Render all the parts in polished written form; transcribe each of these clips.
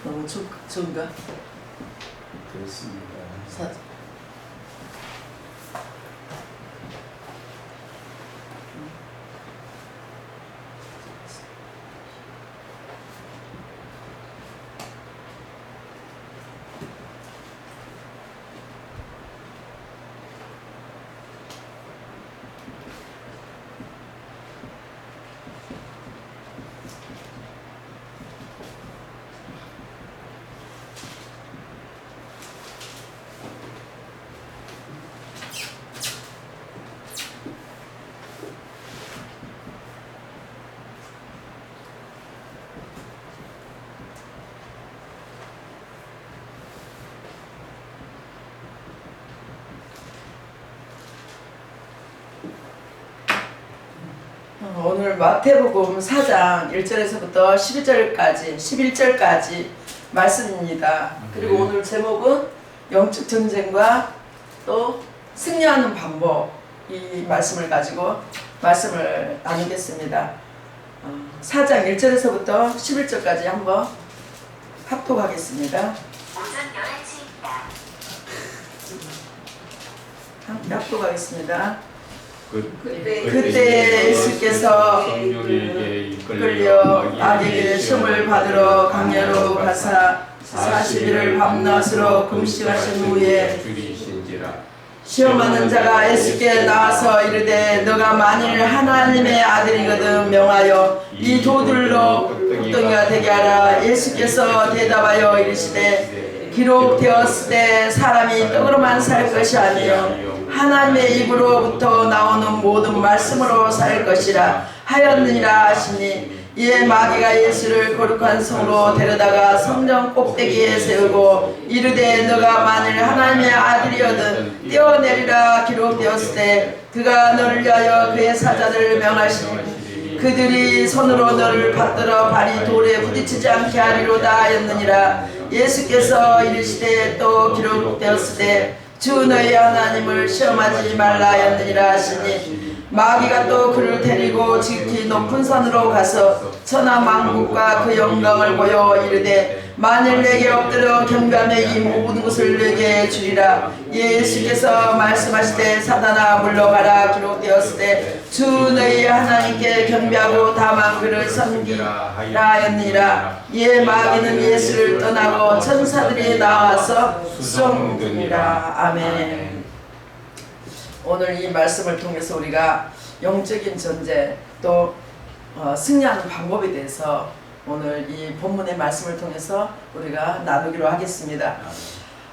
너무 좋은가? 그렇습니다. 오늘 마태복음 4장 1절에서부터 11절까지 말씀입니다. 그리고 오늘 제목은 영적 전쟁과 또 승리하는 방법, 이 말씀을 가지고 말씀을 나누겠습니다. 4장 1절에서부터 11절까지 한번 합독하겠습니다. 함께 합독하겠습니다. 그때 예수께서 이끌려 마귀에게 시험을 받으러 광야로 가사 40일을 밤낮으로 금식하신 후에 시험하는 자가 예수께 나와서 이르되 너가 만일 하나님의 아들이거든 명하여 이 돌들로 흙덩이가 되게 하라. 예수께서 대답하여 이르시되 기록되었으되 사람이 떡으로만 살 것이 아니요 하나님의 입으로부터 나오는 모든 말씀으로 살 것이라 하였느니라 하시니, 이에 마귀가 예수를 거룩한 성으로 데려다가 성전 꼭대기에 세우고 이르되 너가 만일 하나님의 아들이거든 뛰어내리라. 기록되었으되 그가 너를 위하여 그의 사자들을 명하시니 그들이 손으로 너를 받들어 발이 돌에 부딪히지 않게 하리로다 하였느니라. 예수께서 이르시되 또 기록되었으되 주 너희 하나님을 시험하지 말라 하였느니라 하시니, 마귀가 또 그를 데리고 지극히 높은 산으로 가서 천하 만국과 그 영광을 보여 이르되 만일 내게 엎드려 경배하며 이 모든 것을 내게 주리라. 예수께서 말씀하시되 사단아 물러가라. 기록되었으되 주 너희 하나님께 경배하고 다만 그를 섬기라 하였느니라. 이에 마귀는 예수를 떠나고 천사들이 나와서 수송되니라. 아멘. 오늘 이 말씀을 통해서 우리가 영적인 전쟁 또 승리하는 방법에 대해서 오늘 이 본문의 말씀을 통해서 우리가 나누기로 하겠습니다.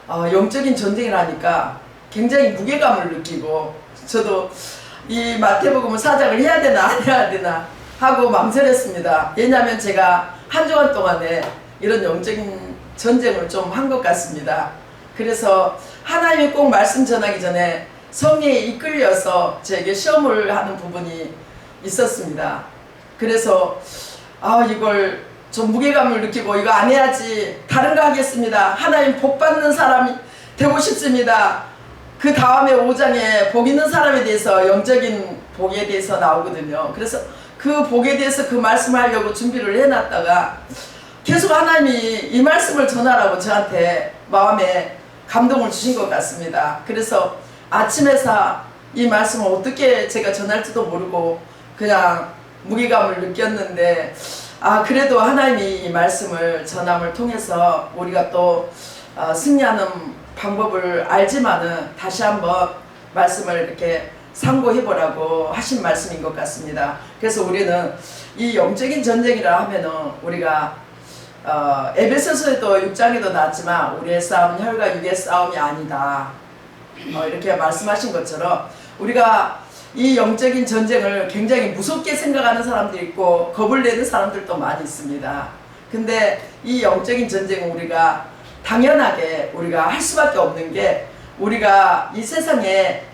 영적인 전쟁이라니까 굉장히 무게감을 느끼고, 저도 이 마태복음 4장을 해야 되나 안 해야 되나 하고 망설였습니다. 왜냐하면 제가 한 주간 동안에 이런 영적인 전쟁을 좀 한 것 같습니다. 그래서 하나님이 꼭 말씀 전하기 전에 성령에 이끌려서 제게 시험을 하는 부분이 있었습니다. 그래서 이걸 좀 무게감을 느끼고 이거 안 해야지, 다른 거 하겠습니다. 하나님 복 받는 사람이 되고 싶습니다. 그 다음에 5장에 복 있는 사람에 대해서 영적인 복에 대해서 나오거든요. 그래서 그 복에 대해서 그 말씀을 하려고 준비를 해놨다가 계속 하나님이 이 말씀을 전하라고 저한테 마음에 감동을 주신 것 같습니다. 그래서 아침에서 이 말씀을 어떻게 제가 전할지도 모르고 그냥 무게감을 느꼈는데, 그래도 하나님이 이 말씀을 전함을 통해서 우리가 또 승리하는 방법을 알지만은 다시 한번 말씀을 이렇게 상고해보라고 하신 말씀인 것 같습니다. 그래서 우리는 이 영적인 전쟁이라 하면은 우리가 에베소서에도 6장에도 나왔지만 우리의 싸움은 혈과 육의 싸움이 아니다, 이렇게 말씀하신 것처럼 우리가 이 영적인 전쟁을 굉장히 무섭게 생각하는 사람들이 있고 겁을 내는 사람들도 많이 있습니다. 근데 이 영적인 전쟁은 우리가 당연하게 우리가 할 수밖에 없는 게, 우리가 이 세상에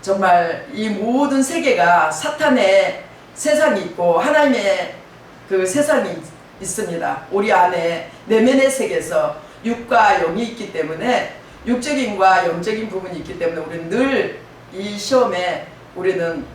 정말 이 모든 세계가 사탄의 세상이 있고 하나님의 그 세상이 있습니다. 우리 안에 내면의 세계에서 육과 영이 있기 때문에, 육적인과 영적인 부분이 있기 때문에 우리는 늘 이 시험에 우리는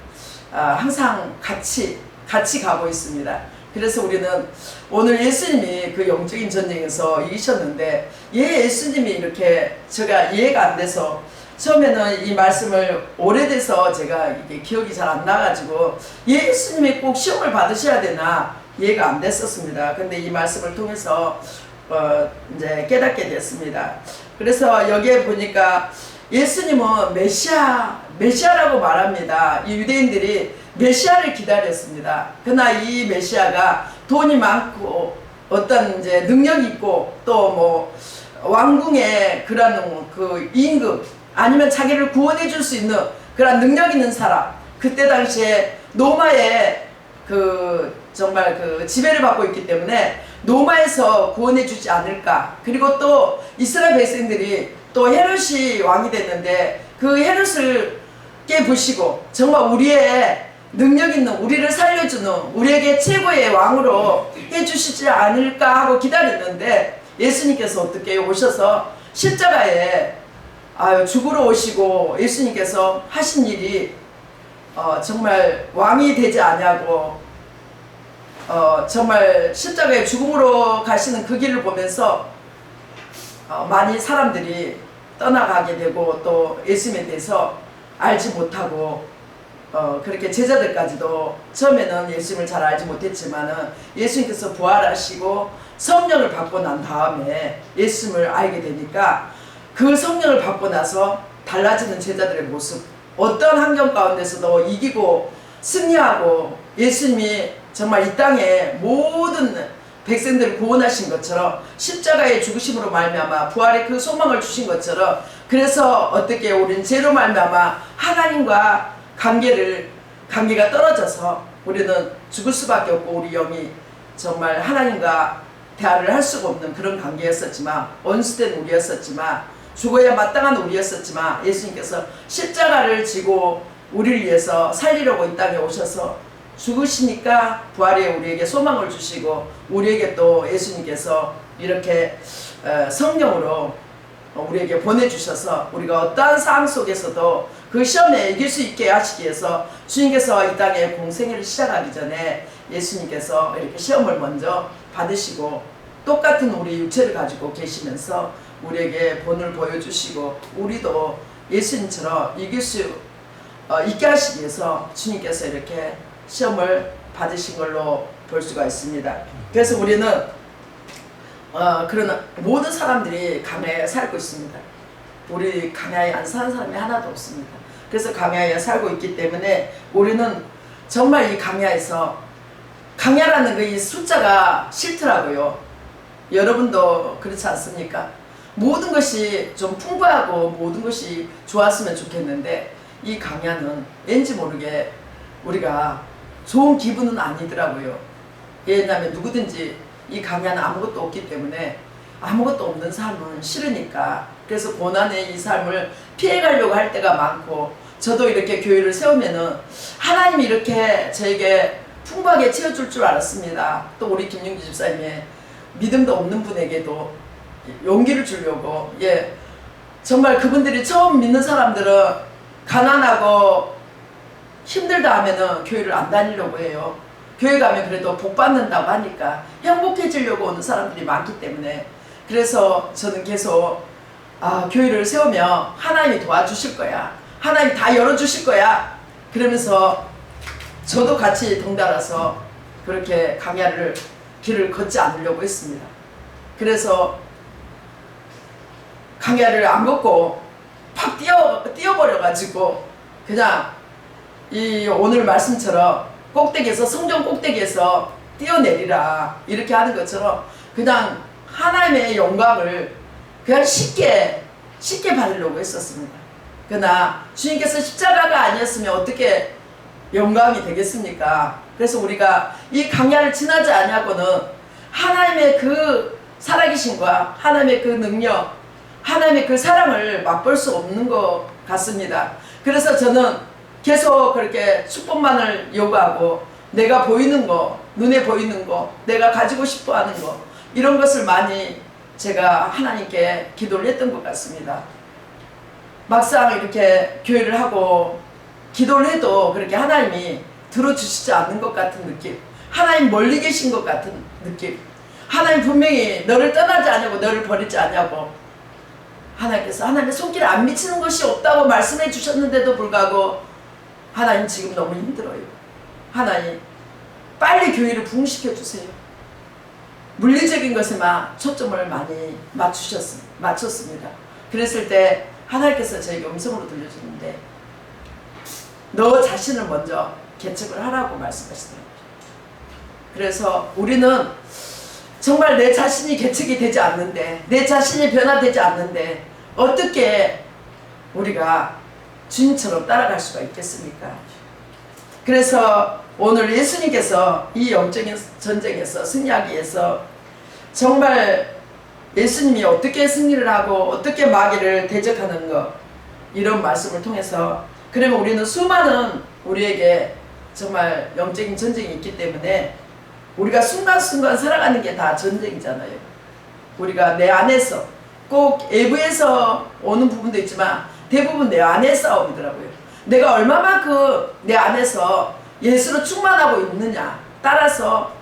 항상 같이 가고 있습니다. 그래서 우리는 오늘 예수님이 그 영적인 전쟁에서 이기셨는데 예수님이 이렇게 제가 이해가 안 돼서 처음에는 이 말씀을 오래돼서 제가 이게 기억이 잘 안 나가지고 예수님이 꼭 시험을 받으셔야 되나 이해가 안 됐었습니다. 근데 이 말씀을 통해서 이제 깨닫게 됐습니다. 그래서 여기에 보니까 예수님은 메시아라고 말합니다. 이 유대인들이 메시아를 기다렸습니다. 그러나 이 메시아가 돈이 많고 어떤 이제 능력이 있고 또 뭐 왕궁의 그런 그 임금 아니면 자기를 구원해 줄 수 있는 그런 능력 있는 사람, 그때 당시에 로마의 그 정말 그 지배를 받고 있기 때문에 로마에서 구원해 주지 않을까. 그리고 또 이스라엘 백성들이 또 헤롯이 왕이 됐는데 그 헤롯을 깨부시고 정말 우리의 능력 있는, 우리를 살려주는, 우리에게 최고의 왕으로 해주시지 않을까 하고 기다렸는데 예수님께서 어떻게 오셔서 십자가에 죽으러 오시고 예수님께서 하신 일이 정말 왕이 되지 않냐고 정말 십자가에 죽음으로 가시는 그 길을 보면서 많이 사람들이 떠나가게 되고 또 예수님에 대해서 알지 못하고 그렇게 제자들까지도 처음에는 예수님을 잘 알지 못했지만은 예수님께서 부활하시고 성령을 받고 난 다음에 예수님을 알게 되니까 그 성령을 받고 나서 달라지는 제자들의 모습, 어떤 환경 가운데서도 이기고 승리하고 예수님이 정말 이 땅에 모든 백성들을 구원하신 것처럼 십자가의 죽으심으로 말미암아 부활의 그 소망을 주신 것처럼, 그래서 어떻게 우리는 죄로 말미암아 하나님과 관계가 떨어져서 우리는 죽을 수밖에 없고 우리 영이 정말 하나님과 대화를 할 수가 없는 그런 관계였었지만, 원수된 우리였었지만, 죽어야 마땅한 우리였었지만 예수님께서 십자가를 지고 우리를 위해서 살리려고 이 땅에 오셔서 죽으시니까 부활에 우리에게 소망을 주시고, 우리에게 또 예수님께서 이렇게 성령으로 우리에게 보내주셔서 우리가 어떠한 상황 속에서도 그 시험에 이길 수 있게 하시기 위해서 주님께서 이 땅에 공생애를 시작하기 전에 예수님께서 이렇게 시험을 먼저 받으시고 똑같은 우리 육체를 가지고 계시면서 우리에게 본을 보여주시고 우리도 예수님처럼 이길 수 있게 하시기 위해서 주님께서 이렇게 시험을 받으신 걸로 볼 수가 있습니다. 그래서 우리는 그런 모든 사람들이 강야에 살고 있습니다. 우리 강야에 안 사는 사람이 하나도 없습니다. 그래서 강야에 살고 있기 때문에 우리는 정말 이 강야에서, 강야라는 그 이 숫자가 싫더라고요. 여러분도 그렇지 않습니까? 모든 것이 좀 풍부하고 모든 것이 좋았으면 좋겠는데 이 강야는 왠지 모르게 우리가 좋은 기분은 아니더라고요. 왜냐하면 누구든지 이 강야는 아무것도 없기 때문에 아무것도 없는 삶은 싫으니까, 그래서 고난의 이 삶을 피해가려고 할 때가 많고, 저도 이렇게 교회를 세우면은 하나님이 이렇게 저에게 풍부하게 채워줄 줄 알았습니다. 또 우리 김용기 집사님의 믿음도 없는 분에게도 용기를 주려고, 정말 그분들이 처음 믿는 사람들은 가난하고 힘들다 하면은 교회를 안 다니려고 해요. 교회 가면 그래도 복 받는다고 하니까 행복해지려고 오는 사람들이 많기 때문에, 그래서 저는 계속 교회를 세우면 하나님이 도와주실 거야, 하나님 다 열어주실 거야, 그러면서 저도 같이 덩달아서 그렇게 강야를 길을 걷지 않으려고 했습니다. 그래서 강야를 안 걷고 팍 뛰어버려가지고 그냥 이 오늘 말씀처럼 꼭대기에서, 성전 꼭대기에서 뛰어내리라 이렇게 하는 것처럼 그냥 하나님의 영광을 그냥 쉽게 받으려고 했었습니다. 그러나 주님께서 십자가가 아니었으면 어떻게 영광이 되겠습니까? 그래서 우리가 이 강야를 지나지 아니하고는 하나님의 그 살아계심과 하나님의 그 능력, 하나님의 그 사랑을 맛볼 수 없는 것 같습니다. 그래서 저는 계속 그렇게 축복만을 요구하고 내가 보이는 거, 눈에 보이는 거, 내가 가지고 싶어 하는 거, 이런 것을 많이 제가 하나님께 기도를 했던 것 같습니다. 막상 이렇게 교회를 하고 기도를 해도 그렇게 하나님이 들어주시지 않는 것 같은 느낌, 하나님 멀리 계신 것 같은 느낌. 하나님 분명히 너를 떠나지 않냐고, 너를 버리지 않냐고, 하나님께서 하나님의 손길에 안 미치는 것이 없다고 말씀해 주셨는데도 불구하고 하나님 지금 너무 힘들어요. 하나님 빨리 교회를 부흥시켜 주세요. 물리적인 것에만 초점을 많이 맞췄습니다. 그랬을 때 하나님께서 저에게 음성으로 들려주는데 너 자신을 먼저 개척을 하라고 말씀하시더라고요. 그래서 우리는 정말 내 자신이 개척이 되지 않는데, 내 자신이 변화되지 않는데 어떻게 우리가 주님처럼 따라갈 수가 있겠습니까? 그래서 오늘 예수님께서 이 영적인 전쟁에서 승리하기 위해서 정말 예수님이 어떻게 승리를 하고 어떻게 마귀를 대적하는 것, 이런 말씀을 통해서, 그러면 우리는 수많은 우리에게 정말 영적인 전쟁이 있기 때문에 우리가 순간순간 살아가는 게 다 전쟁이잖아요. 우리가 내 안에서, 꼭 외부에서 오는 부분도 있지만 대부분 내 안의 싸움이더라고요. 내가 얼마만큼 내 안에서 예수로 충만하고 있느냐 따라서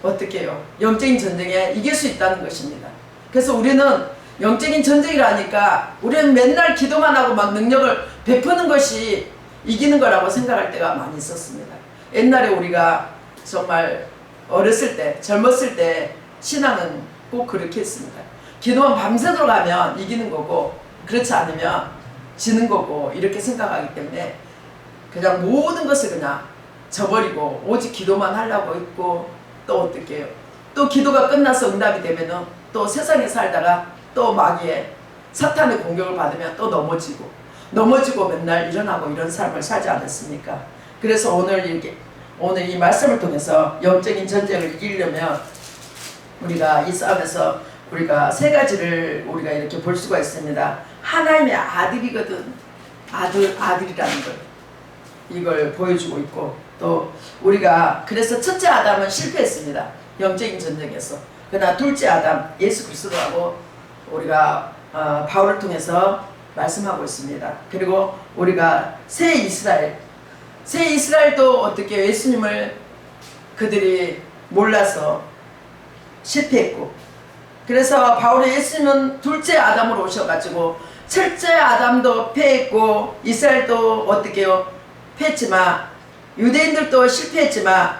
어떻게 해요? 영적인 전쟁에 이길 수 있다는 것입니다. 그래서 우리는 영적인 전쟁이라니까 우리는 맨날 기도만 하고 막 능력을 베푸는 것이 이기는 거라고 생각할 때가 많이 있었습니다. 옛날에 우리가 정말 어렸을 때, 젊었을 때 신앙은 꼭 그렇게 했습니다. 기도만 밤새도록 하면 이기는 거고, 그렇지 않으면 지는 거고, 이렇게 생각하기 때문에 그냥 모든 것을 그냥 저버리고 오직 기도만 하려고 했고, 또 어떻게 해요? 또 기도가 끝나서 응답이 되면은 또 세상에 살다가 또 마귀의 사탄의 공격을 받으면 또 넘어지고 맨날 일어나고 이런 삶을 살지 않았습니까? 그래서 오늘 이 말씀을 통해서 영적인 전쟁을 이기려면 우리가 이 싸움에서 우리가 세 가지를 우리가 이렇게 볼 수가 있습니다. 하나님의 아들이거든. 아들이라는 걸, 이걸 보여주고 있고, 또 우리가 그래서 첫째 아담은 실패했습니다. 영적인 전쟁에서. 그러나 둘째 아담 예수 그리스도라고 우리가 바울을 통해서 말씀하고 있습니다. 그리고 우리가 새 이스라엘도 어떻게 예수님을 그들이 몰라서 실패했고, 그래서 바울의 예수님은 둘째 아담으로 오셔가지고 첫째 아담도 패했고 이스라엘도 어떻게 해요? 패했지만, 유대인들도 실패했지만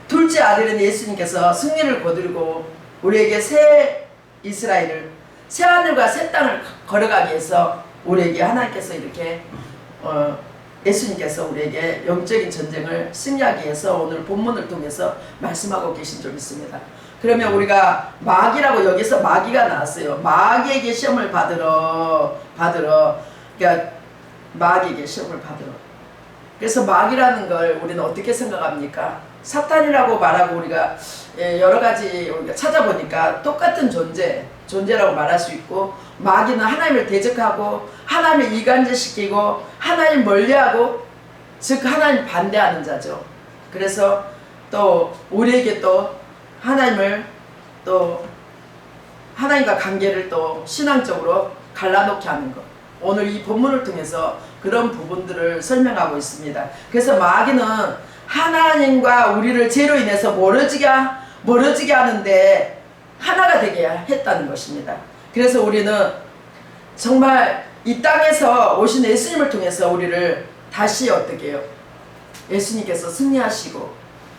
둘째 아들인 예수님께서 승리를 거두고 우리에게 새 이스라엘을, 새 하늘과 새 땅을 걸어가기 위해서 우리에게 하나님께서 이렇게 예수님께서 우리에게 영적인 전쟁을 승리하기 위해서 오늘 본문을 통해서 말씀하고 계신 점 있습니다. 그러면 우리가 마귀라고, 여기서 마귀가 나왔어요. 마귀에게 시험을 받으러, 그러니까 마귀에게 시험을 받으러. 그래서 마귀라는 걸 우리는 어떻게 생각합니까? 사탄이라고 말하고 우리가 여러 가지 우리가 찾아보니까 똑같은 존재라고 말할 수 있고, 마귀는 하나님을 대적하고 하나님을 이간질시키고 하나님 멀리하고, 즉 하나님 반대하는 자죠. 그래서 또 우리에게 또 하나님을, 또 하나님과 관계를 또 신앙적으로 갈라놓게 하는 것, 오늘 이 본문을 통해서 그런 부분들을 설명하고 있습니다. 그래서 마귀는 하나님과 우리를 죄로 인해서 멀어지게 하는데 하나가 되게 했다는 것입니다. 그래서 우리는 정말 이 땅에서 오신 예수님을 통해서 우리를 다시 어떻게 해요? 예수님께서 승리하시고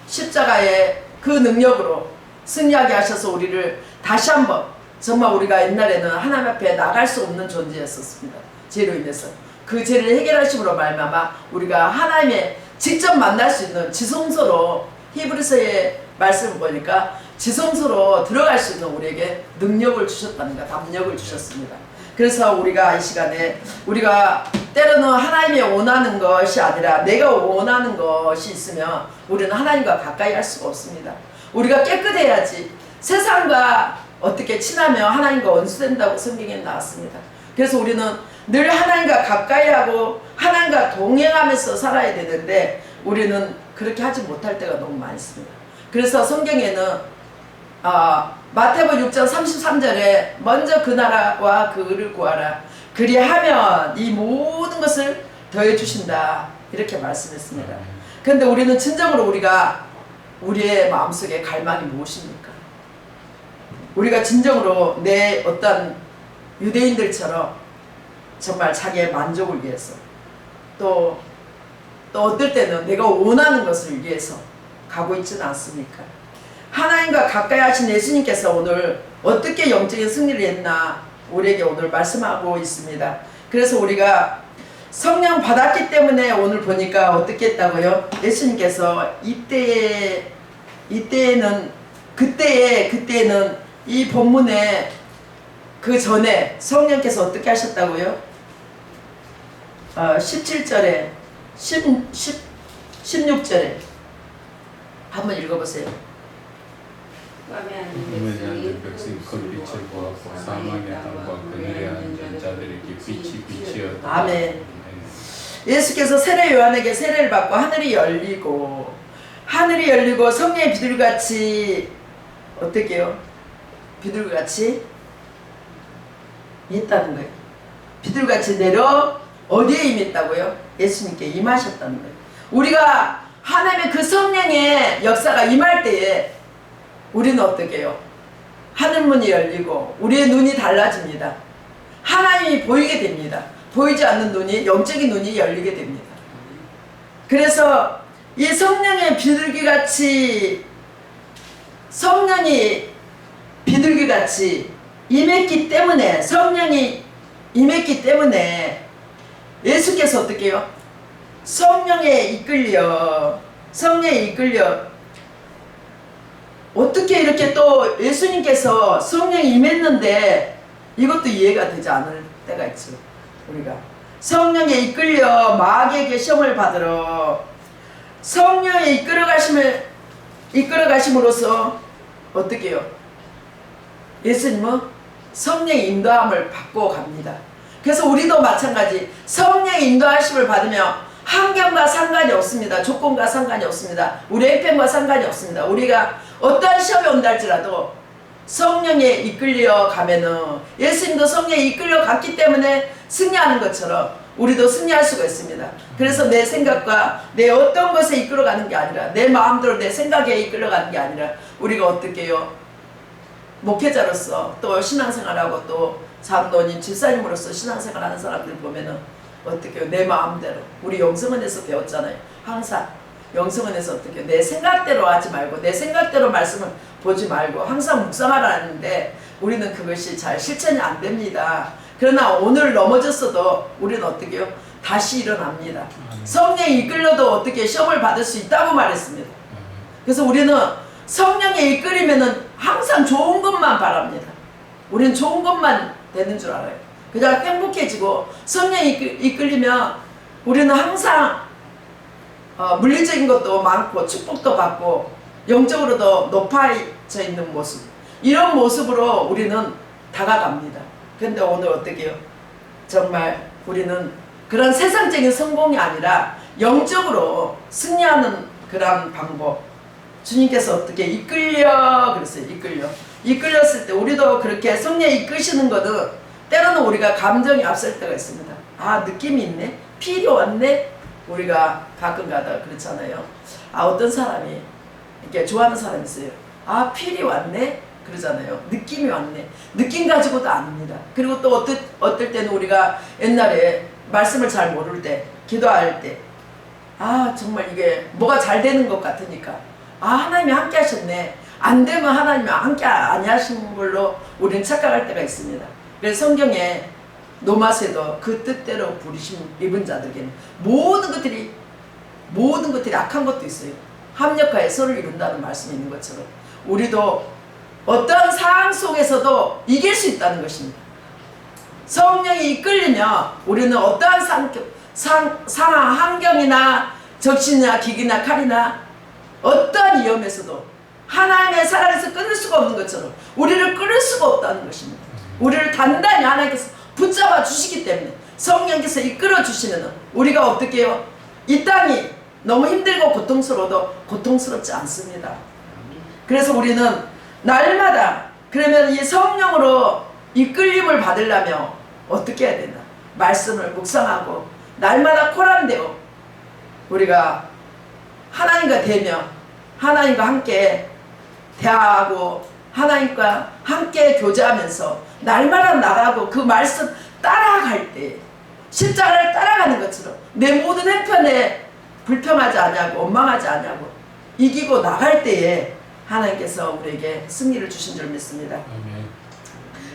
십자가의 그 능력으로 승리하게 하셔서 우리를 다시 한번, 정말 우리가 옛날에는 하나님 앞에 나갈 수 없는 존재였었습니다. 죄로 인해서. 그 죄를 해결하심으로 말미암아 우리가 하나님의 직접 만날 수 있는 지성소로, 히브리서의 말씀을 보니까 지성소로 들어갈 수 있는 우리에게 능력을 주셨다는 것, 담력을 주셨습니다. 그래서 우리가 이 시간에, 우리가 때로는 하나님이 원하는 것이 아니라 내가 원하는 것이 있으면 우리는 하나님과 가까이 할 수가 없습니다. 우리가 깨끗해야지. 세상과 어떻게 친하며 하나님과 원수된다고 성경에 나왔습니다. 그래서 우리는 늘 하나님과 가까이 하고 하나님과 동행하면서 살아야 되는데 우리는 그렇게 하지 못할 때가 너무 많습니다. 그래서 성경에는 마태복음 6장 33절에 먼저 그 나라와 그 의를 구하라, 그리하면 이 모든 것을 더해 주신다, 이렇게 말씀했습니다. 그런데 우리는 진정으로 우리가 우리의 마음속에 갈망이 무엇입니까? 우리가 진정으로 내 어떤 유대인들처럼 정말 자기의 만족을 위해서 또 어떨 때는 내가 원하는 것을 위해서 가고 있지는 않습니까? 하나님과 가까이 하신 예수님께서 오늘 어떻게 영적인 승리를 했나 우리에게 오늘 말씀하고 있습니다. 그래서 우리가 성령 받았기 때문에 오늘 보니까 어떻게 했다고요? 예수님께서 그때에는 이 본문에 그 전에 성령께서 어떻게 하셨다고요? 17절에 16절에 한번 읽어보세요. 꿈에 앉은 백성이 큰 빛을 보았고 사망의 땅과 그늘에 앉은 자들에게 빛이 비치었다. 아멘. 예수께서 세례 요한에게 세례를 받고 하늘이 열리고 성령의 비둘기같이 어떻게요? 비둘기같이 있다는 거예요. 비둘기같이 내려 어디에 임했다고요? 예수님께 임하셨다는 거예요. 우리가 하나님의 그 성령의 역사가 임할 때에 우리는 어떻게 해요? 하늘문이 열리고 우리의 눈이 달라집니다. 하나님이 보이게 됩니다. 보이지 않는 눈이, 영적인 눈이 열리게 됩니다. 그래서 이 성령의 비둘기같이 성령이 비둘기같이 임했기 때문에 성령이 임했기 때문에 예수께서 어떻게 해요? 성령에 이끌려 어떻게 이렇게 또 예수님께서 성령이 임했는데 이것도 이해가 되지 않을 때가 있죠. 우리가 성령에 이끌려 마귀에게 시험을 받으러 성령에 이끌어가심으로써 어떻게 해요? 예수님은 성령의 인도함을 받고 갑니다. 그래서 우리도 마찬가지 성령의 인도하심을 받으며 환경과 상관이 없습니다. 조건과 상관이 없습니다. 우리 형편과 상관이 없습니다. 우리가 어떠한 시험이 온다 할지라도 성령에 이끌려 가면은 예수님도 성령에 이끌려 갔기 때문에 승리하는 것처럼 우리도 승리할 수가 있습니다. 그래서 내 생각과 내 어떤 것에 이끌어가는 게 아니라 내 마음대로 내 생각에 이끌어가는 게 아니라 우리가 어떻게 해요? 목회자로서 또 신앙생활하고 또 장로님, 집사님으로서 신앙생활하는 사람들 보면은 어떻게 해요? 내 마음대로 우리 영성원에서 배웠잖아요. 항상 영성원에서 어떻게 해요? 내 생각대로 하지 말고 내 생각대로 말씀을 보지 말고 항상 묵상하라는데 우리는 그것이 잘 실천이 안 됩니다. 그러나 오늘 넘어졌어도 우리는 어떻게 해요? 다시 일어납니다. 성령에 이끌려도 어떻게 시험을 받을 수 있다고 말했습니다. 그래서 우리는 성령에 이끌리면은 항상 좋은 것만 바랍니다. 우리는 좋은 것만 되는 줄 알아요. 그냥 행복해지고 성령에 이끌리면 우리는 항상 물리적인 것도 많고 축복도 받고 영적으로도 높아져 있는 모습, 이런 모습으로 우리는 다가갑니다. 근데 오늘 어떻게 해요? 정말 우리는 그런 세상적인 성공이 아니라 영적으로 승리하는 그런 방법, 주님께서 어떻게 이끌려 그랬어요. 이끌렸을 때 우리도 그렇게 성령에 이끄시는 거는 때로는 우리가 감정이 앞설 때가 있습니다. 아, 느낌이 있네, 필이 왔네. 우리가 가끔 가다가 그렇잖아요. 아, 어떤 사람이 이렇게 좋아하는 사람이 있어요. 아, 필이 왔네 그러잖아요. 느낌이 왔네. 느낌 가지고도 아닙니다. 그리고 또 어떨 때는 우리가 옛날에 말씀을 잘 모를 때, 기도할 때, 아, 정말 이게 뭐가 잘 되는 것 같으니까, 아, 하나님이 함께 하셨네. 안 되면 하나님이 함께 안 하시는 걸로 우리는 착각할 때가 있습니다. 그래서 성경에 노마세도 그 뜻대로 부르심 입은 자들에게는 모든 것들이 악한 것도 있어요. 합력하여 서로를 이룬다는 말씀이 있는 것처럼 우리도 어떤 상황 속에서도 이길 수 있다는 것입니다. 성령이 이끌리면 우리는 어떠한 상황, 환경이나 적신이나 기기나 칼이나 어떠한 위험에서도 하나님의 사랑에서 끊을 수가 없는 것처럼 우리를 끊을 수가 없다는 것입니다. 우리를 단단히 하나님께서 붙잡아 주시기 때문에 성령께서 이끌어 주시면 우리가 어떻게 해요? 이 땅이 너무 힘들고 고통스러워도 고통스럽지 않습니다. 그래서 우리는 날마다 그러면 이 성령으로 이끌림을 받으려면 어떻게 해야 되나? 말씀을 묵상하고 날마다 코람되어 우리가 하나님과 대며 하나님과 함께 대화하고 하나님과 함께 교제하면서 날마다 나가고 그 말씀 따라갈 때 십자가를 따라가는 것처럼 내 모든 행편에 불평하지 않냐고 원망하지 않냐고 이기고 나갈 때에 하나님께서 우리에게 승리를 주신 줄 믿습니다. 아멘.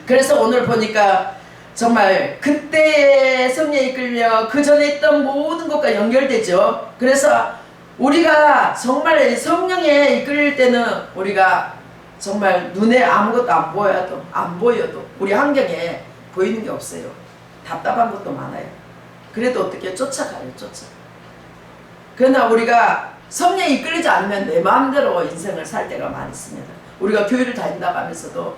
그래서 오늘 보니까 정말 그때의 성령에 이끌며 그 전에 있던 모든 것과 연결되죠. 그래서 우리가 정말 성령에 이끌릴 때는 우리가 정말 눈에 아무것도 안 보여도 우리 환경에 보이는 게 없어요. 답답한 것도 많아요. 그래도 어떻게 쫓아가요. 그러나 우리가 성령에 이끌리지 않으면 내 마음대로 인생을 살 때가 많이 있습니다. 우리가 교회를 다닌다고 하면서도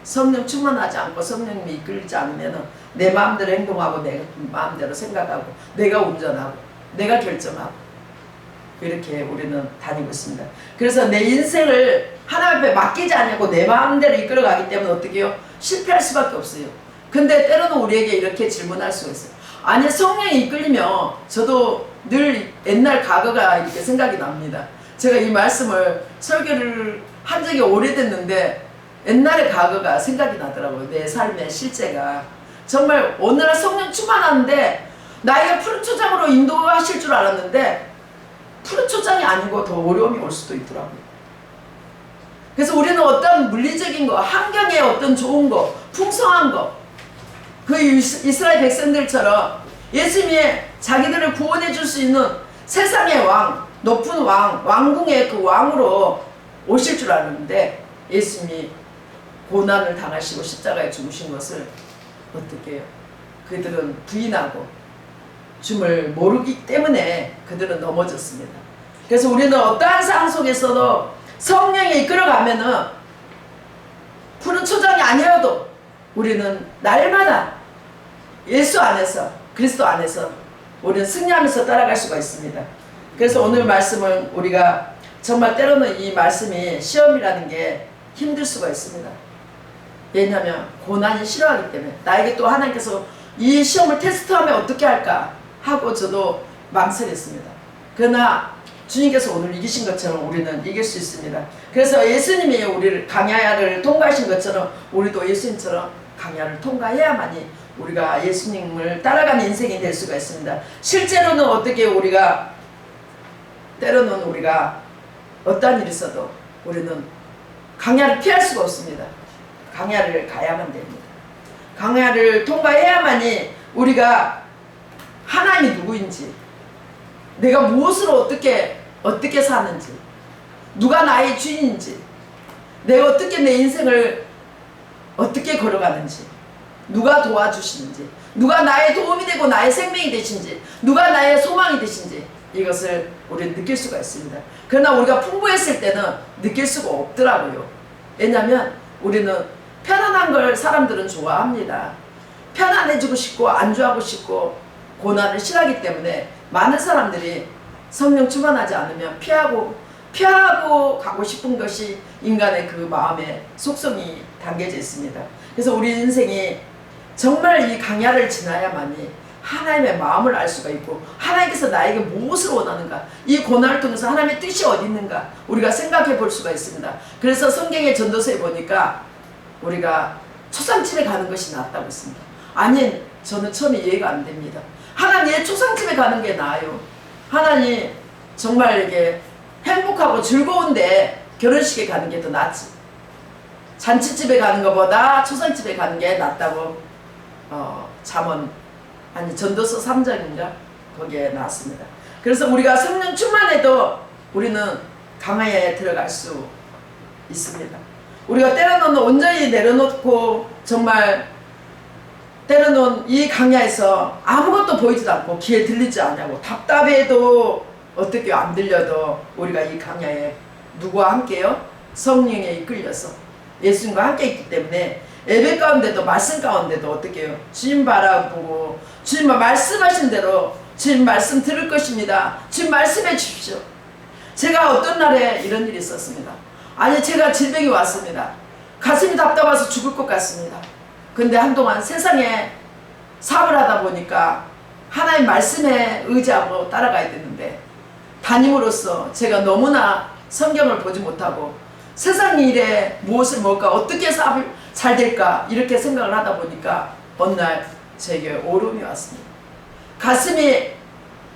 성령 충만하지 않고 성령님이 이끌리지 않으면 내 마음대로 행동하고 내 마음대로 생각하고 내가 운전하고 내가 결정하고 이렇게 우리는 다니고 있습니다. 그래서 내 인생을 하나님 앞에 맡기지 않냐고 내 마음대로 이끌어가기 때문에 어떻게 해요? 실패할 수밖에 없어요. 근데 때로는 우리에게 이렇게 질문할 수가 있어요. 아니 성령이 이끌리면 저도 늘 옛날 과거가 이렇게 생각이 납니다. 제가 이 말씀을 설교를 한 적이 오래됐는데 옛날의 과거가 생각이 나더라고요. 내 삶의 실제가 정말 오늘날 성령 충만하는데 나에게 푸른 초장으로 인도하실 줄 알았는데 푸른 초장이 아니고 더 어려움이 올 수도 있더라고요. 그래서 우리는 어떤 물리적인 거, 환경에 어떤 좋은 거, 풍성한 거, 그 이스라엘 백성들처럼 예수님이 자기들을 구원해 줄 수 있는 세상의 왕, 높은 왕, 왕궁의 그 왕으로 오실 줄 알았는데 예수님이 고난을 당하시고 십자가에 죽으신 것을 어떻게 해요? 그들은 부인하고 줌을 모르기 때문에 그들은 넘어졌습니다. 그래서 우리는 어떠한 상황 속에서도 성령에 이끌어가면은 푸른 초장이 아니어도 우리는 날마다 예수 안에서 그리스도 안에서 우리는 승리하면서 따라갈 수가 있습니다. 그래서 오늘 말씀은 우리가 정말 때로는 이 말씀이 시험이라는 게 힘들 수가 있습니다. 왜냐하면 고난이 싫어하기 때문에 나에게 또 하나님께서 이 시험을 테스트하면 어떻게 할까 하고 저도 망설였습니다. 그러나 주님께서 오늘 이기신 것처럼 우리는 이길 수 있습니다. 그래서 예수님이 우리를 강야를 통과하신 것처럼 우리도 예수님처럼 강야를 통과해야만이 우리가 예수님을 따라가는 인생이 될 수가 있습니다. 실제로는 어떻게 우리가 때로는 우리가 어떠한 일이 있어도 우리는 강야를 피할 수가 없습니다. 강야를 가야만 됩니다. 강야를 통과해야만이 우리가 하나님이 누구인지 내가 무엇으로 어떻게 사는지 누가 나의 주인인지 내가 어떻게 내 인생을 어떻게 걸어가는지 누가 도와주시는지 누가 나의 도움이 되고 나의 생명이 되신지 누가 나의 소망이 되신지 이것을 우리는 느낄 수가 있습니다. 그러나 우리가 풍부했을 때는 느낄 수가 없더라고요. 왜냐하면 우리는 편안한 걸 사람들은 좋아합니다. 편안해지고 싶고 안주하고 싶고 고난을 싫어하기 때문에 많은 사람들이 성령 충만하지 않으면 피하고 가고 싶은 것이 인간의 그 마음의 속성이 담겨져 있습니다. 그래서 우리 인생이 정말 이 강야를 지나야만이 하나님의 마음을 알 수가 있고 하나님께서 나에게 무엇을 원하는가 이 고난을 통해서 하나님의 뜻이 어디 있는가 우리가 생각해 볼 수가 있습니다. 그래서 성경의 전도서에 보니까 우리가 초상집에 가는 것이 낫다고 했습니다. 아니 저는 처음에 이해가 안 됩니다. 하나님 초상집에 가는 게 나아요. 하나님 정말 이게 행복하고 즐거운데 결혼식에 가는 게 더 낫지. 잔치집에 가는 것보다 초상집에 가는 게 낫다고 전도서 3장인가 거기에 나왔습니다. 그래서 우리가 성령 충만해도 우리는 강야에 들어갈 수 있습니다. 우리가 때로는 온전히 내려놓고 정말 때로는 이 강야에서 아무것도 보이지도 않고 귀에 들리지 않냐고 답답해도 어떻게 안 들려도 우리가 이 강야에 누구와 함께요? 성령에 이끌려서 예수님과 함께 있기 때문에 예배 가운데도 말씀 가운데도 어떻게 해요? 주님 바라보고 주님 말씀하신 대로 주님 말씀 들을 것입니다. 주님 말씀해 주십시오. 제가 어떤 날에 이런 일이 있었습니다. 아니 제가 질병이 왔습니다. 가슴이 답답해서 죽을 것 같습니다. 근데 한동안 세상에 사업을 하다 보니까 하나님 말씀에 의지하고 따라가야 되는데 담임으로서 제가 너무나 성경을 보지 못하고 세상 일에 무엇을 먹을까, 어떻게 해서 잘 될까 이렇게 생각을 하다 보니까 어느 날 제게 오름이 왔습니다. 가슴이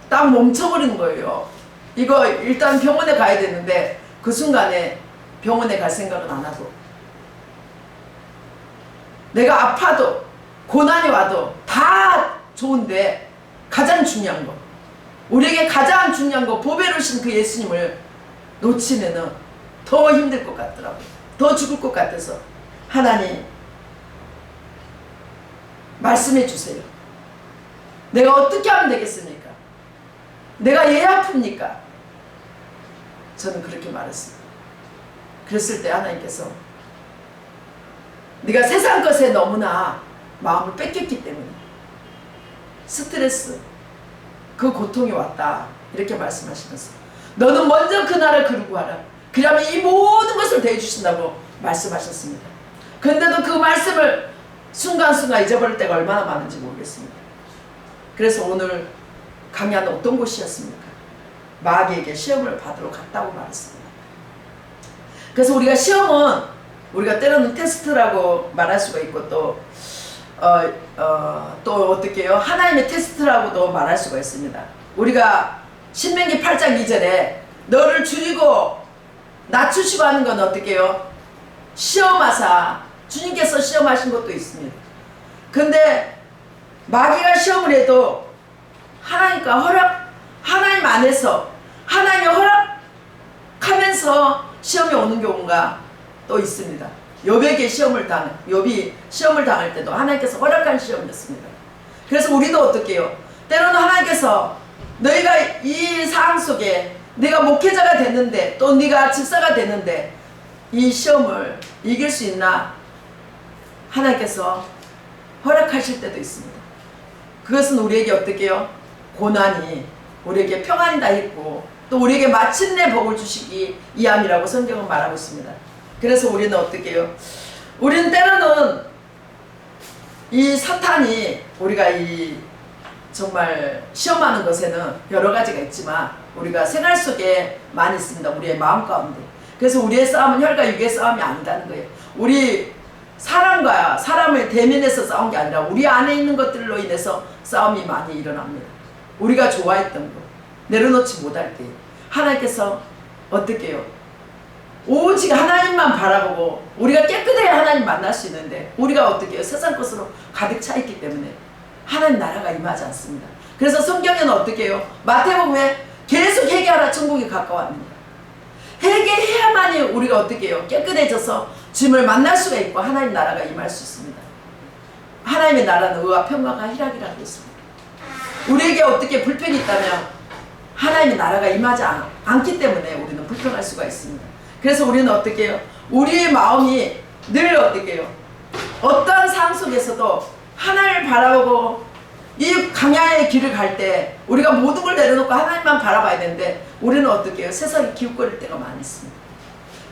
딱 멈춰버리는 거예요. 이거 일단 병원에 가야 되는데 그 순간에 병원에 갈 생각은 안 하고, 내가 아파도 고난이 와도 다 좋은데 가장 중요한 거, 우리에게 가장 중요한 거, 보배로 신 그 예수님을 놓치면은 더 힘들 것 같더라고요. 더 죽을 것 같아서 하나님 말씀해 주세요. 내가 어떻게 하면 되겠습니까? 내가 왜 아픕니까? 저는 그렇게 말했습니다. 그랬을 때 하나님께서 네가 세상 것에 너무나 마음을 뺏겼기 때문에 스트레스, 그 고통이 왔다 이렇게 말씀하시면서 너는 먼저 그 나라를 그루고 하라. 그러면 이 모든 것을 대해주신다고 말씀하셨습니다. 근데도 그 말씀을 순간순간 잊어버릴 때가 얼마나 많은지 모르겠습니다. 그래서 오늘 강의는 어떤 곳이었습니까? 마귀에게 시험을 받으러 갔다고 말했습니다. 그래서 우리가 시험은 우리가 때로는 테스트라고 말할 수가 있고 또 어떻게 해요? 하나님의 테스트라고도 말할 수가 있습니다. 우리가 신명기 8장 2절에 너를 줄이고 낮추시고 하는 건 어떻게 해요? 시험하사, 주님께서 시험하신 것도 있습니다. 근데 마귀가 시험을 해도 하나님과 하나님 안에서 하나님이 허락하면서 시험이 오는 경우가 또 있습니다. 욥이 시험을 당할 때도 하나님께서 허락한 시험이었습니다. 그래서 우리도 어떻게 해요? 때로는 하나님께서 너희가 이 상황 속에 네가 목회자가 됐는데 또 네가 집사가 됐는데 이 시험을 이길 수 있나? 하나님께서 허락하실 때도 있습니다. 그것은 우리에게 어떻게 해요? 고난이 우리에게 평안이다 했고 또 우리에게 마침내 복을 주시기 위함이라고 성경은 말하고 있습니다. 그래서 우리는 어떻게 해요? 우리는 때로는 이 사탄이 우리가 이 정말 시험하는 것에는 여러 가지가 있지만 우리가 생활 속에 많이 있습니다. 우리의 마음 가운데. 그래서 우리의 싸움은 혈과 육의 싸움이 아니라는 거예요. 우리 사람과 사람을 대면해서 싸운 게 아니라 우리 안에 있는 것들로 인해서 싸움이 많이 일어납니다. 우리가 좋아했던 것 내려놓지 못할 때 하나님께서 어떻게 해요? 오직 하나님만 바라보고 우리가 깨끗해야 하나님 만날 수 있는데 우리가 어떻게 해요? 세상 것으로 가득 차 있기 때문에 하나님 나라가 임하지 않습니다. 그래서 성경에는 어떻게 해요? 마태복음에 계속 회개하라 천국이 가까웠습니다. 회개해야만이 우리가 어떻게 해요? 깨끗해져서 주님을 만날 수가 있고 하나님 나라가 임할 수 있습니다. 하나님의 나라는 의와 평화가 희락이라고 했습니다. 우리에게 어떻게 불평이 있다면 하나님의 나라가 임하지 않기 때문에 우리는 불평할 수가 있습니다. 그래서 우리는 어떻게 해요? 우리의 마음이 늘 어떻게 해요? 어떠한 상황 속에서도 하나님을 바라보고 이 강야의 길을 갈 때 우리가 모든 걸 내려놓고 하나님만 바라봐야 되는데 우리는 어떻게 해요? 세상에 기웃거릴 때가 많이 있습니다.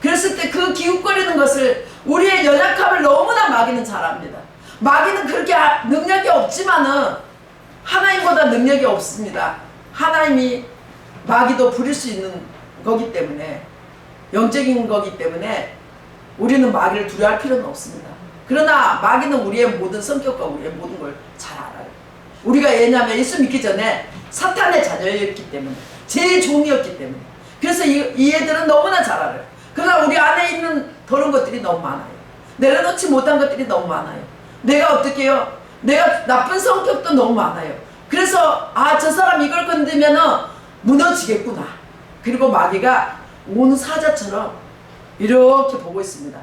그랬을 때 그 기웃거리는 것을 우리의 연약함을 너무나 마귀는 잘 압니다. 마귀는 그렇게 능력이 없지만은 하나님보다 능력이 없습니다. 하나님이 마귀도 부릴 수 있는 거기 때문에 영적인 거기 때문에 우리는 마귀를 두려워할 필요는 없습니다. 그러나 마귀는 우리의 모든 성격과 우리의 모든 걸 잘 알아요. 우리가 왜냐하면 예수 믿기 전에 사탄의 자녀였기 때문에 제 종이었기 때문에 그래서 이 애들은 너무나 잘 알아요. 그러나 우리 안에 있는 더러운 것들이 너무 많아요. 내려놓지 못한 것들이 너무 많아요. 내가 어떻게 해요? 내가 나쁜 성격도 너무 많아요. 그래서 저 사람 이걸 건드면은 무너지겠구나. 그리고 마귀가 온 사자처럼 이렇게 보고 있습니다.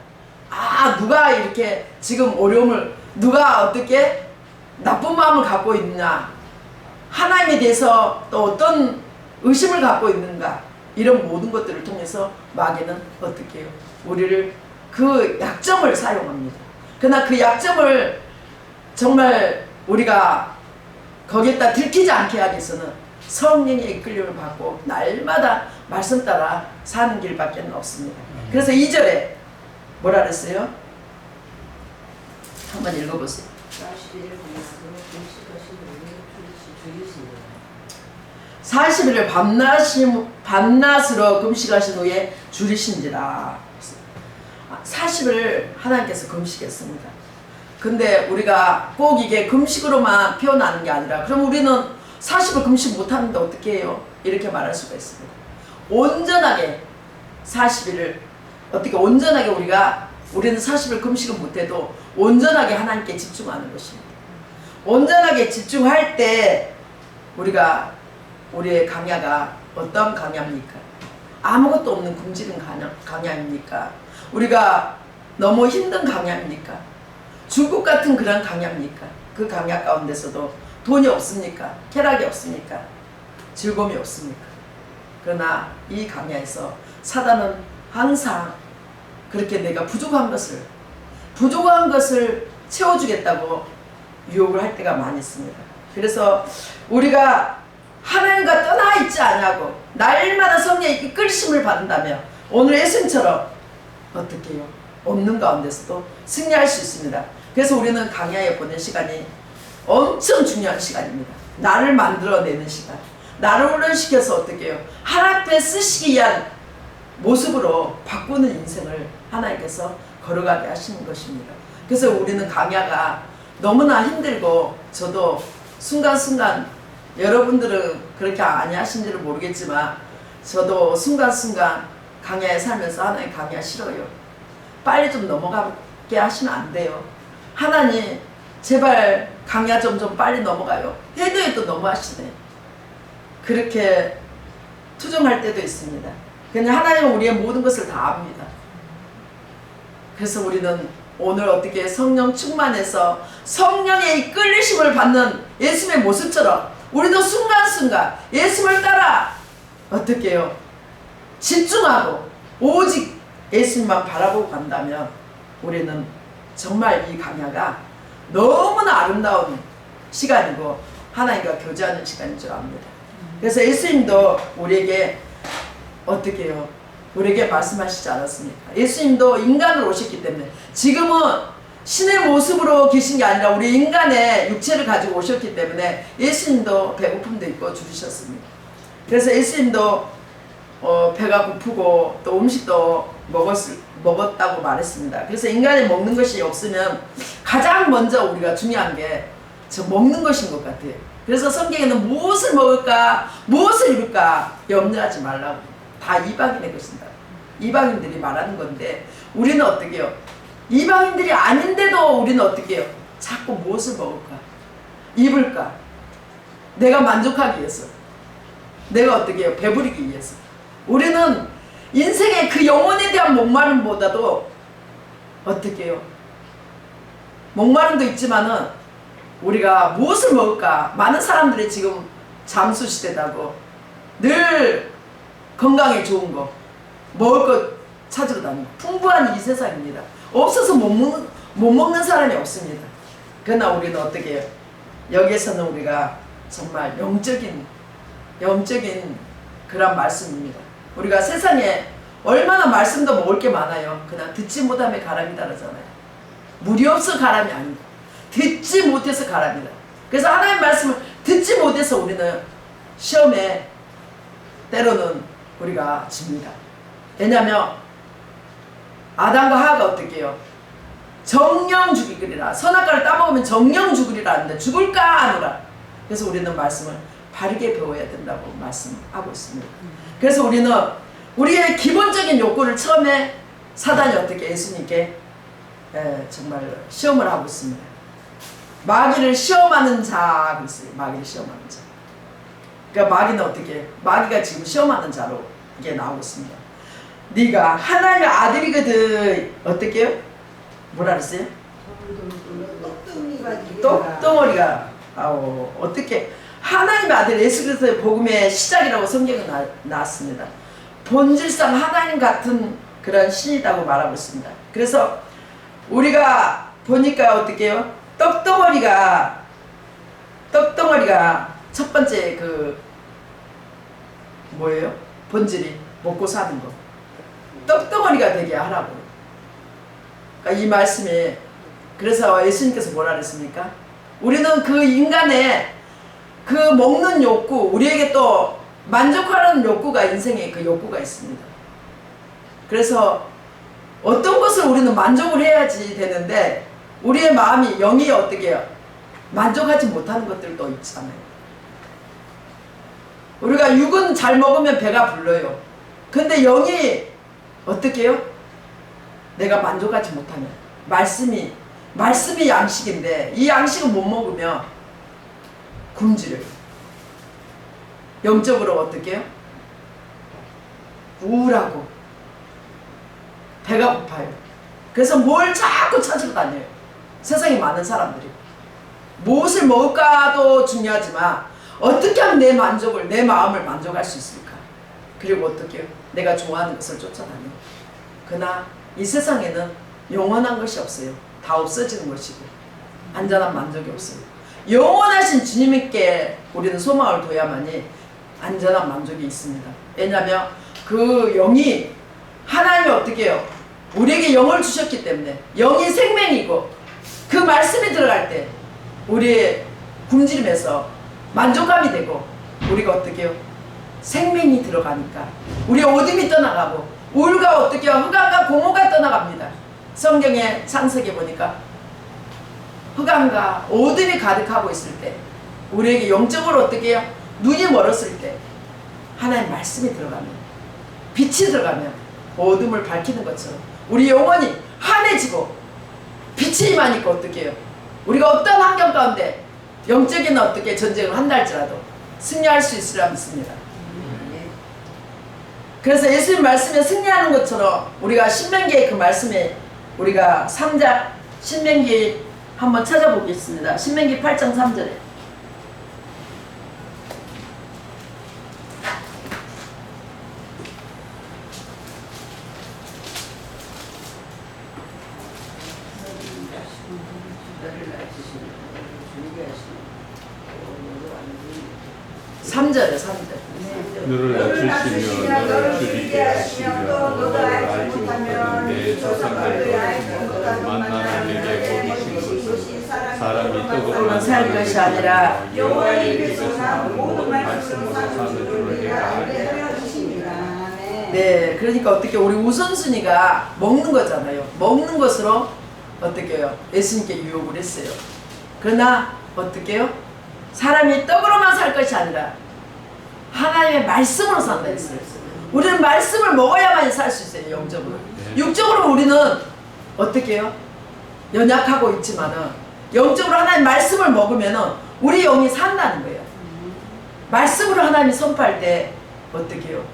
누가 이렇게 지금 어려움을 누가 어떻게 나쁜 마음을 갖고 있느냐, 하나님에 대해서 또 어떤 의심을 갖고 있는가, 이런 모든 것들을 통해서 마귀는 어떻게 해요? 우리를 그 약점을 사용합니다. 그러나 그 약점을 정말 우리가 거기에다 들키지 않게 하기 위해서는 성령의 이끌림을 받고 날마다 말씀 따라 사는 길밖에 없습니다. 그래서 2절에 뭐라 그랬어요? 한번 읽어보세요. 40일을 밤낮으로 금식하신 후에 줄이신지라. 40일 하나님께서 금식했습니다. 근데 우리가 꼭 이게 금식으로만 표현하는 게 아니라, 그럼 우리는 40일 금식 못하는데 어떻게 해요? 이렇게 말할 수가 있습니다. 온전하게 40일을 어떻게 온전하게 우리는 40일 금식은 못해도 온전하게 하나님께 집중하는 것입니다. 온전하게 집중할 때 우리의 강야가 어떤 강야입니까? 아무것도 없는 굶주린 강야입니까? 우리가 너무 힘든 강야입니까? 죽을 같은 그런 강야입니까? 그 강야 가운데서도 돈이 없습니까? 쾌락이 없습니까? 즐거움이 없습니까? 그러나 이 강야에서 사단은 항상 그렇게 내가 부족한 것을 채워주겠다고 유혹을 할 때가 많이 있습니다. 그래서 우리가 하나님과 떠나 있지 않냐고 날마다 성령의 이끌심을 받는다면 오늘 예수님처럼 어떻게 해요? 없는 가운데서도 승리할 수 있습니다. 그래서 우리는 강야에 보낸 시간이 엄청 중요한 시간입니다. 나를 만들어내는 시간, 나를 훈련시켜서 어떻게 해요? 하나님 앞에 쓰시기 위한 모습으로 바꾸는 인생을 하나님께서 걸어가게 하시는 것입니다. 그래서 우리는 강야가 너무나 힘들고, 저도 순간순간, 여러분들은 그렇게 아니하신지를 모르겠지만 저도 순간순간 강야에 살면서 하나님 강야 싫어요. 빨리 좀 넘어가게 하시면 안 돼요. 하나님 제발 강야 좀 빨리 넘어가요. 해도 너무하시네. 그렇게 투정할 때도 있습니다. 그냥 하나님은 우리의 모든 것을 다 압니다. 그래서 우리는 오늘 어떻게 성령 충만해서 성령의 이끌리심을 받는 예수님의 모습처럼 우리도 순간순간 예수님을 따라 어떻게 해요? 집중하고 오직 예수님만 바라보고 간다면 우리는 정말 이 강야가 너무나 아름다운 시간이고 하나님과 교제하는 시간인 줄 압니다. 그래서 예수님도 우리에게 어떻게 해요? 우리에게 말씀하시지 않았습니까? 예수님도 인간으로 오셨기 때문에, 지금은 신의 모습으로 계신 게 아니라 우리 인간의 육체를 가지고 오셨기 때문에 예수님도 배고픔도 있고 줄이셨습니다. 그래서 예수님도 배가 고프고 또 음식도 먹었다고 말했습니다. 그래서 인간이 먹는 것이 없으면 가장 먼저 우리가 중요한 게 저 먹는 것인 것 같아요. 그래서 성경에는 무엇을 먹을까, 무엇을 입을까 염려하지 말라고. 다 이방인의 것이다. 이방인들이 말하는 건데 우리는 어떻게 해요? 이방인들이 아닌데도 우리는 어떻게 해요? 자꾸 무엇을 먹을까? 입을까? 내가 만족하기 위해서, 내가 어떻게 해요? 배부르기 위해서. 우리는 인생의 그 영혼에 대한 목마름보다도 어떻게 해요? 목마름도 있지만은 우리가 무엇을 먹을까? 많은 사람들이 지금 잠수 시대다고 늘 건강에 좋은 거, 먹을 것 찾으러 다니고 풍부한 이 세상입니다. 없어서 못 먹는 사람이 없습니다. 그러나 우리는 어떻게 해요? 여기에서는 우리가 정말 영적인 그런 말씀입니다. 우리가 세상에 얼마나 말씀도 먹을 게 많아요. 그냥 듣지 못하면 가람이다 그러잖아요. 물이 없어 가람이 아니다. 듣지 못해서 가람이다. 그래서 하나님 말씀을 듣지 못해서 우리는 시험에 때로는 우리가 집니다. 왜냐하면 아담과 하와가 어떻게 해요? 정령 죽이리라. 선악과를 따먹으면 정령 죽으리라 하는데 죽을까 하노라. 그래서 우리는 말씀을 바르게 배워야 된다고 말씀하고 있습니다. 그래서 우리는 우리의 기본적인 욕구를 처음에 사단이 어떻게 예수님께 정말 시험을 하고 있습니다. 마귀를 시험하는 자 그랬어요. 마귀를 시험하는 자. 그러니까 마귀는 어떻게? 마귀가 지금 시험하는 자로 이게 나오고 있습니다. 네가 하나님의 아들이거든. 어떻게 해요? 뭐라 그랬어요? 똑덩어리가. 어떻게 하나님의 아들 예수 그리스도의 복음의 시작이라고 성경에 나왔습니다. 본질상 하나님 같은 그런 신이라고 말하고 있습니다. 그래서 우리가 보니까 어떻게 해요? 떡덩어리가 첫 번째 그 뭐예요? 본질이 먹고 사는 거. 떡덩어리가 되게 하라고. 그러니까 이 말씀에, 그래서 예수님께서 뭐라 그랬습니까? 우리는 그 인간의 그 먹는 욕구, 우리에게 또 만족하는 욕구가 인생에 그 욕구가 있습니다. 그래서 어떤 것을 우리는 만족을 해야지 되는데 우리의 마음이 영이 어떻게 해요? 만족하지 못하는 것들도 있잖아요. 우리가 육은 잘 먹으면 배가 불러요. 근데 영이 어떻게 해요? 내가 만족하지 못하면 말씀이 양식인데 이 양식을 못 먹으면 굶주려요. 영적으로 어떻게 해요? 우울하고 배가 고파요. 그래서 뭘 자꾸 찾으러 다녀요. 세상에 많은 사람들이 무엇을 먹을까도 중요하지만 어떻게 하면 내 만족을, 내 마음을 만족할 수 있을까? 그리고 어떻게 해요? 내가 좋아하는 것을 쫓아다녀요. 그러나 이 세상에는 영원한 것이 없어요. 다 없어지는 것이고 안전한 만족이 없어요. 영원하신 주님께 우리는 소망을 둬야만이 안전한 만족이 있습니다. 왜냐하면 그 영이 하나님이 어떻게 해요? 우리에게 영을 주셨기 때문에 영이 생명이고 그 말씀이 들어갈 때 우리의 굶주림에서 만족감이 되고 우리가 어떻게 해요? 생명이 들어가니까 우리의 어둠이 떠나가고 우울과 어떻게 해요? 흑암과 공허가 떠나갑니다. 성경의 창세기 보니까 흑암과 어둠이 가득하고 있을 때 우리에게 영적으로 어떻게 해요? 눈이 멀었을 때 하나님 말씀이 들어가면 빛이 들어가면 어둠을 밝히는 것처럼 우리 영혼이 환해지고 빛이 임하니까 어떻게 해요? 우리가 어떤 환경 가운데 영적인 어떻게 전쟁을 한다 할지라도 승리할 수 있으리라 믿습니다. 그래서 예수님 말씀에 승리하는 것처럼 우리가 신명기의 그 말씀에 우리가 3장 신명기 한번 찾아보겠습니다. 신명기 8장 3절에 너를 낮추시며 너를 줄이게 하시며 너를 알지 못하는 내 조상들도 만나는 내게 먹이신 것은 사람이 떡으로만 살 것이 아니라 여호와의 입에서 나오는 모든 말씀으로 사는 줄을 내가 알리라. 네, 그러니까 어떻게 우리 우선순위가 먹는 거잖아요. 먹는 것으로 어떻게 해요? 예수님께 유혹을 했어요. 그러나 어떻게 해요? 사람이 떡으로만 살 것이 아니라 하나님의 말씀으로 산다 했어요. 우리는 말씀을 먹어야만 살 수 있어요. 영적으로. 육적으로 우리는 어떻게 해요? 연약하고 있지만은 영적으로 하나님 말씀을 먹으면은 우리 영이 산다는 거예요. 말씀으로 하나님이 선포할 때 어떻게 해요?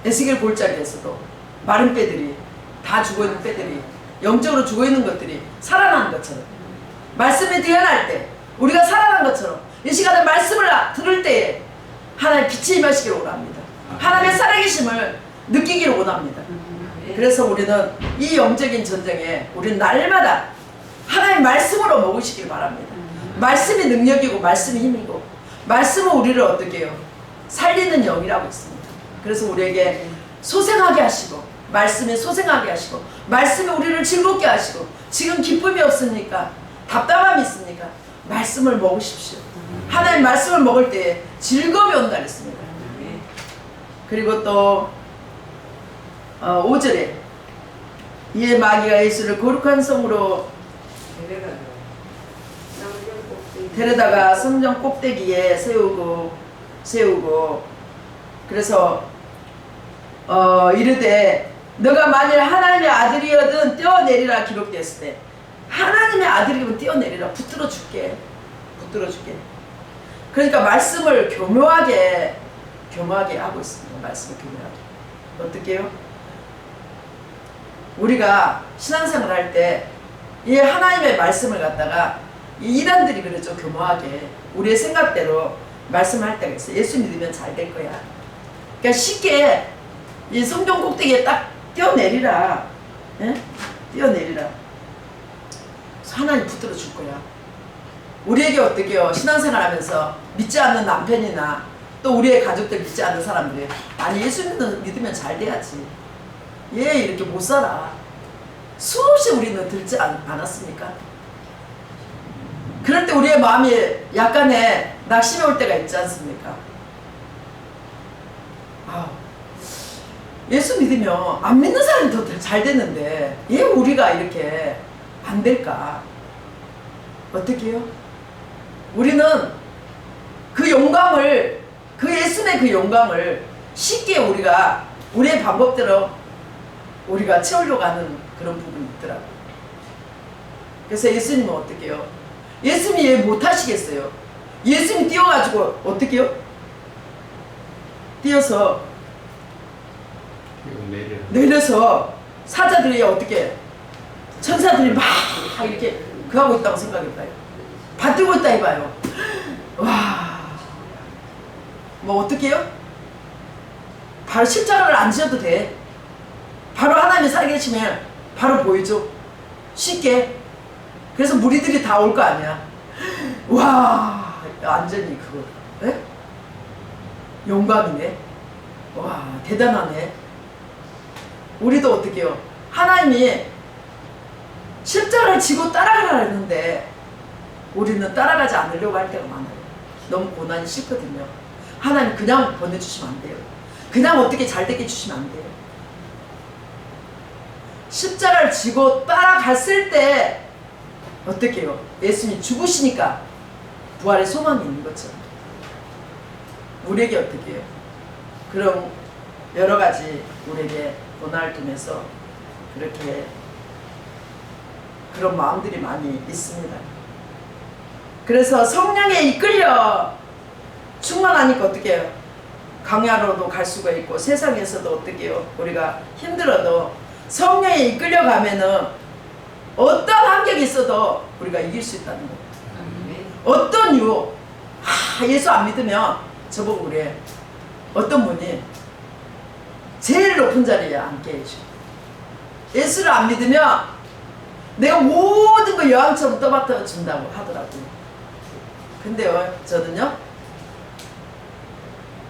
에스겔 골짜기에서도 마른 뼈들이 다 죽어있는 뼈들이 영적으로 죽어있는 것들이 살아나는 것처럼 말씀이 태어날 때 우리가 살아난 것처럼 이 시간에 말씀을 들을 때에 하나님의 빛이 임하시기를 원합니다. 하나님의 살아계심을 느끼기를 원합니다. 그래서 우리는 이 영적인 전쟁에 우리는 날마다 하나님의 말씀으로 먹으시길 바랍니다. 말씀이 능력이고 말씀이 힘이고 말씀은 우리를 어떻게 해요? 살리는 영이라고 있습니다. 그래서 우리에게 소생하게 하시고 말씀이 소생하게 하시고 말씀이 우리를 즐겁게 하시고 지금 기쁨이 없습니까? 답답함이 있습니까? 말씀을 먹으십시오. 하나님 말씀을 먹을 때 즐거움이 온다 그랬습니다. 그리고 또 5절에 이에 마귀가 예수를 거룩한 성으로 데려다가 성전 꼭대기에 세우고 그래서 이르되 너가 만일 하나님의 아들이거든 뛰어내리라 기록되었을 때 하나님의 아들이면 뛰어내리라 붙들어 줄게. 그러니까 말씀을 교묘하게 하고 있습니다. 말씀을 교묘하게. 어떻게 해요? 우리가 신앙생활 할 때 이 하나님의 말씀을 갖다가 이 이단들이 그러죠. 교묘하게 우리의 생각대로 말씀할 때가 있어요. 예수 믿으면 잘 될 거야. 그러니까 쉽게 이 성경 꼭대기에 딱 뛰어내리라. 예? 뛰어내리라. 하나님 붙들어 줄 거야. 우리에게 어떻게 해요? 신앙생활 하면서 믿지 않는 남편이나 또 우리의 가족들 믿지 않는 사람들이 아니 예수 믿으면 잘 돼야지. 얘 이렇게 못 살아. 수없이 우리는 들지 않았습니까? 그럴 때 우리의 마음이 약간의 낙심이 올 때가 있지 않습니까? 예수 믿으면 안 믿는 사람이 더 잘 됐는데 왜 우리가 이렇게 안 될까? 어떻게 해요? 우리는 그 영광을, 그 예수의 그 영광을 쉽게 우리가 우리의 방법대로 우리가 채우려고 하는 그런 부분이 있더라고요. 그래서 예수님은 어떻게 해요? 예수님이 왜 못하시겠어요? 예수님이 뛰어가지고 어떻게 해요? 뛰어서 내려서 사자들이 어떻게 천사들이 막 이렇게 그하고 있다고 생각해봐요. 받들고 있다 해봐요. 와, 뭐 어떻게 해요? 바로 십자가를 안 지어도 돼. 바로 하나님이 살계시면 바로 보이죠. 쉽게. 그래서 무리들이 다 올 거 아니야. 와, 완전히 그거 에? 영광이네. 와, 대단하네. 우리도 어떻게 해요? 하나님이 십자가를 지고 따라가라 했는데 우리는 따라가지 않으려고 할 때가 많아요. 너무 고난이 싫거든요. 하나님 그냥 보내주시면 안 돼요. 그냥 어떻게 잘 되게 해주시면 안 돼요. 십자가를 지고 따라갔을 때 어떻게 해요? 예수님이 죽으시니까 부활의 소망이 있는 것처럼 우리에게 어떻게 해요? 그럼 여러 가지 우리에게 고난을 통해서 그렇게 그런 마음들이 많이 있습니다. 그래서 성령에 이끌려 충만하니까 어떻게 해요? 강야로도 갈 수가 있고 세상에서도 어떻게 해요? 우리가 힘들어도 성령에 이끌려 가면은 어떤 환경이 있어도 우리가 이길 수 있다는 거예요. 어떤 유혹, 예수 안 믿으면 저보고 그래. 어떤 분이 제일 높은 자리에 앉게 해줘. 예수를 안 믿으면 내가 모든 걸 여왕처럼 떠맡아 준다고 하더라고요. 근데요, 저는요,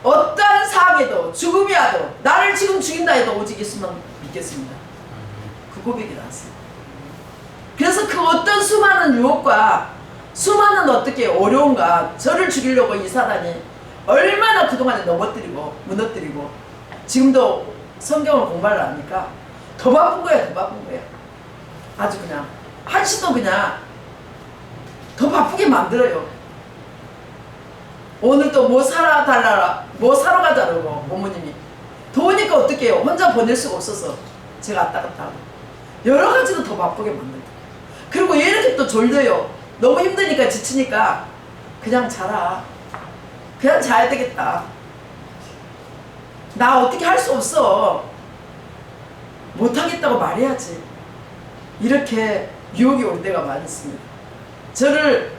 어떠한 상황에도 죽음이 와도 나를 지금 죽인다 해도 오직 예수만 믿겠습니다. 그 고백이 나왔어요. 그래서 그 어떤 수많은 유혹과 수많은 어떻게 어려움과 저를 죽이려고 이 사단이 얼마나 그동안에 넘어뜨리고 무너뜨리고 지금도 성경을 공부를 하니까 더 바쁜 거야, 더 바쁜 거야. 아주 그냥 한시도 그냥 더 바쁘게 만들어요. 오늘 또 뭐 사러 달라라, 뭐 사러 가자라고 어머님이 더우니까 어떻게 해요? 혼자 보낼 수가 없어서 제가 왔다 갔다 하고 여러 가지로 더 바쁘게 만들고 그리고 왜 이렇게 또 졸려요? 너무 힘드니까 지치니까 그냥 자라. 그냥 자야 되겠다. 나 어떻게 할 수 없어. 못하겠다고 말해야지. 이렇게 유혹이 올 때가 많습니다. 저를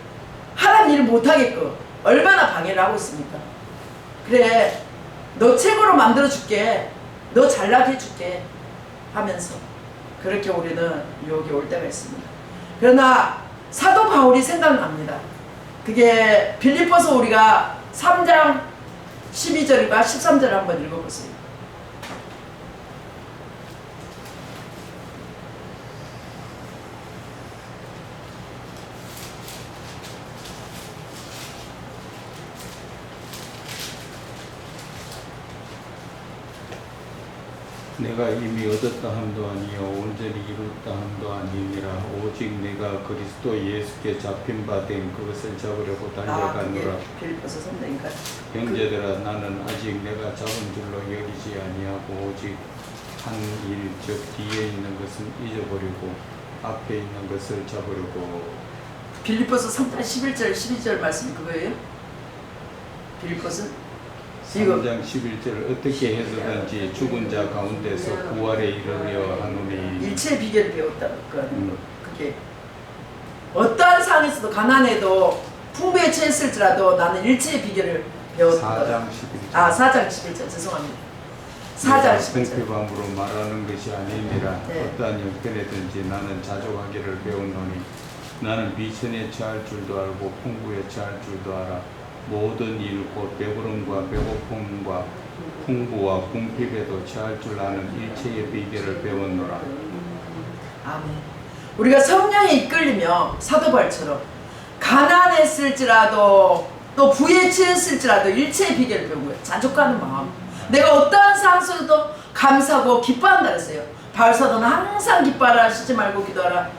하라는 일을 못하게끔 얼마나 방해를 하고 있습니까? 그래, 너 최고로 만들어줄게. 너 잘나게 해줄게. 하면서 그렇게 우리는 유혹이 올 때가 있습니다. 그러나 사도 바울이 생각납니다. 그게 빌립보서 우리가 3장 12절과 13절을 한번 읽어보세요. 내가 이미 얻었다 함도 아니요 온전히 이뤘다 함도 아니니라 오직 내가 그리스도 예수께 잡힌 바 된 그것을 잡으려고 달려가노라. 빌립보서 3장인가? 형제들아 나는 아직 내가 잡은 줄로 여기지 아니하고 오직 한 일 즉 뒤에 있는 것은 잊어버리고 앞에 있는 것을 잡으려고. 빌립보서 3장 11절 12절 말씀이 그거예요? 빌립보서 3장 11절 어떻게 해서든지 죽은 자 가운데서 부활에 이르려 하노니 일체의 비결을 배웠다는 그게 어떠한 상황에서도 가난해도 풍부에 처했을지라도 나는 일체의 비결을 배웠다. 4장 11절 4장 11절 죄송합니다. 4장 11절 성필감으로 말하는 것이 아니니라. 네. 어떠한 형편에든지 나는 자족하기를 배웠노니 나는 비천에 처할 줄도 알고 풍부에 처할 줄도 알아. 모든 일 곧 배부름과 배고픔과 풍부와 궁핍에도 처할 줄 아는 일체의 비결을 배웠노라. 아멘. 우리가 성령에 이끌리며 사도 바울처럼 가난했을지라도 또 부에 취했을지라도 일체의 비결을 배운 거예요. 자족하는 마음. 내가 어떠한 상황 속에도 감사하고 기뻐한다 그랬어요. 바울사도는 항상 기뻐하라, 쉬지 말고 기도하라,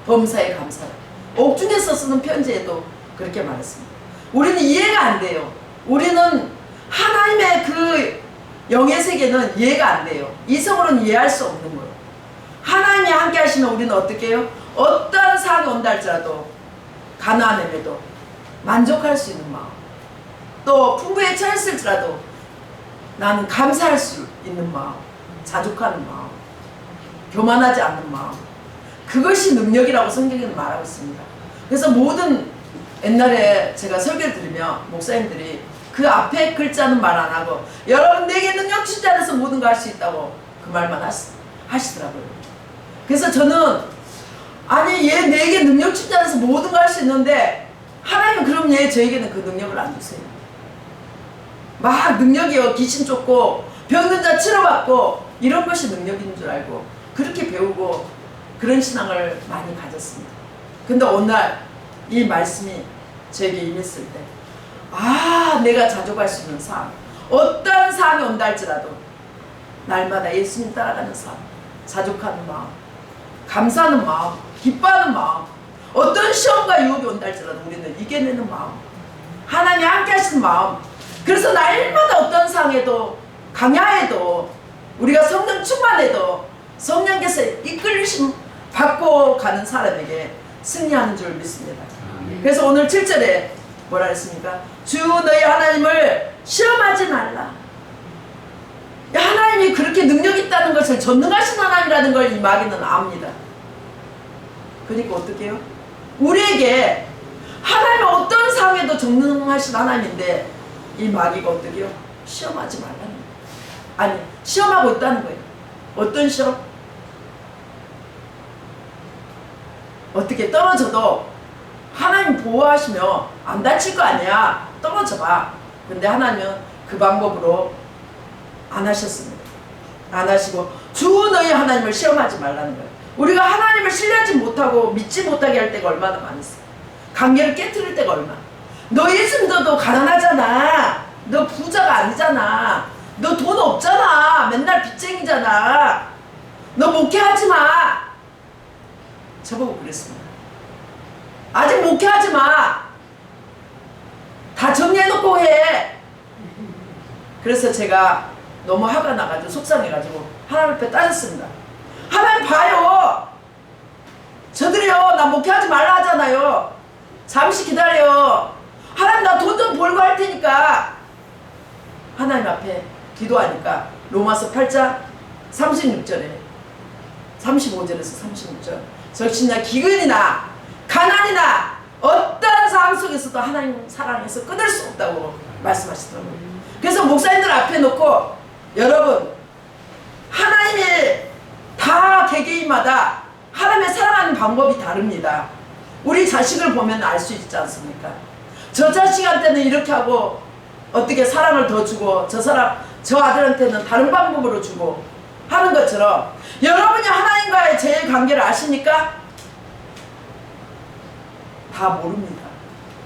범사에 감사하라. 옥중에서 쓰는 편지에도 그렇게 말했습니다. 우리는 이해가 안 돼요. 우리는 하나님의 그 영의 세계는 이해가 안 돼요. 이성으로는 이해할 수 없는 거예요. 하나님이 함께 하시면 우리는 어떻게 해요? 어떠한 상황이 온다 할지라도 가난함에도 만족할 수 있는 마음, 또 풍부에 처했을지라도 나는 감사할 수 있는 마음, 자족하는 마음, 교만하지 않는 마음, 그것이 능력이라고 성경에는 말하고 있습니다. 그래서 모든 옛날에 제가 설교를 들으면 목사님들이 그 앞에 글자는 말 안 하고 여러분 내게 능력 주지 않아서 모든 거 할 수 있다고 그 말만 하시더라고요. 그래서 저는 아니 얘 내게 능력 주지 않아서 모든 거 할 수 있는데 하나님은 그럼 얘 저에게는 그 능력을 안 주세요. 막 능력이요, 귀신 쫓고 병든 자 치료받고 이런 것이 능력인 줄 알고 그렇게 배우고 그런 신앙을 많이 가졌습니다. 근데 어느 날 이 말씀이 저에게 임했을 때 내가 자족할 수 있는 삶, 어떠한 삶이 온다 할지라도 날마다 예수님 따라가는 삶, 자족하는 마음, 감사하는 마음, 기뻐하는 마음, 어떤 시험과 유혹이 온다 할지라도 우리는 이겨내는 마음, 하나님이 함께 하시는 마음. 그래서 날마다 어떤 상황에도 강야에도 우리가 성령 충만해도 성령께서 이끌리심 받고 가는 사람에게 승리하는 줄 믿습니다. 그래서 오늘 7절에 뭐라 했습니까? 주 너희 하나님을 시험하지 말라. 하나님이 그렇게 능력 있다는 것을, 전능하신 하나님이라는 걸 이 마귀는 압니다. 그러니까 어떻게 해요? 우리에게 하나님은 어떤 상황에도 전능하신 하나님인데 이 마귀가 어떻게 해요? 시험하지 말라는 거예요. 아니, 시험하고 있다는 거예요. 어떤 시험? 어떻게 떨어져도 하나님 보호하시며 안 다칠 거 아니야. 떨어져 봐. 근데 하나님은 그 방법으로 안 하셨습니다. 안 하시고 주 너희 하나님을 시험하지 말라는 거예요. 우리가 하나님을 신뢰하지 못하고 믿지 못하게 할 때가 얼마나 많았어요. 관계를 깨트릴 때가 얼마나. 너 예수 믿어도 가난하잖아. 너 부자가 아니잖아. 너 돈 없잖아. 맨날 빚쟁이잖아. 너 목회하지 마. 저보고 그랬습니다. 아직 목회하지 마. 다 정리해놓고 해. 그래서 제가 너무 화가 나가지고 속상해가지고 하나님 앞에 따졌습니다. 하나님 봐요. 저들이요 나 목회하지 말라 하잖아요. 잠시 기다려. 하나님 나 돈 좀 벌고 할 테니까. 하나님 앞에 기도하니까 로마서 8장 36절에 35절에서 36절 적신이나 기근이나 가난이나 어떤 상황 속에서도 하나님 사랑해서 끊을 수 없다고 말씀하시더라고요. 그래서 목사님들 앞에 놓고 여러분 하나님이 다 개개인마다 하나님의 사랑하는 방법이 다릅니다. 우리 자식을 보면 알 수 있지 않습니까? 저 자식한테는 이렇게 하고 어떻게 사랑을 더 주고 저 아들한테는 다른 방법으로 주고 하는 것처럼 여러분이 하나님과의 제 관계를 아십니까? 다 모릅니다.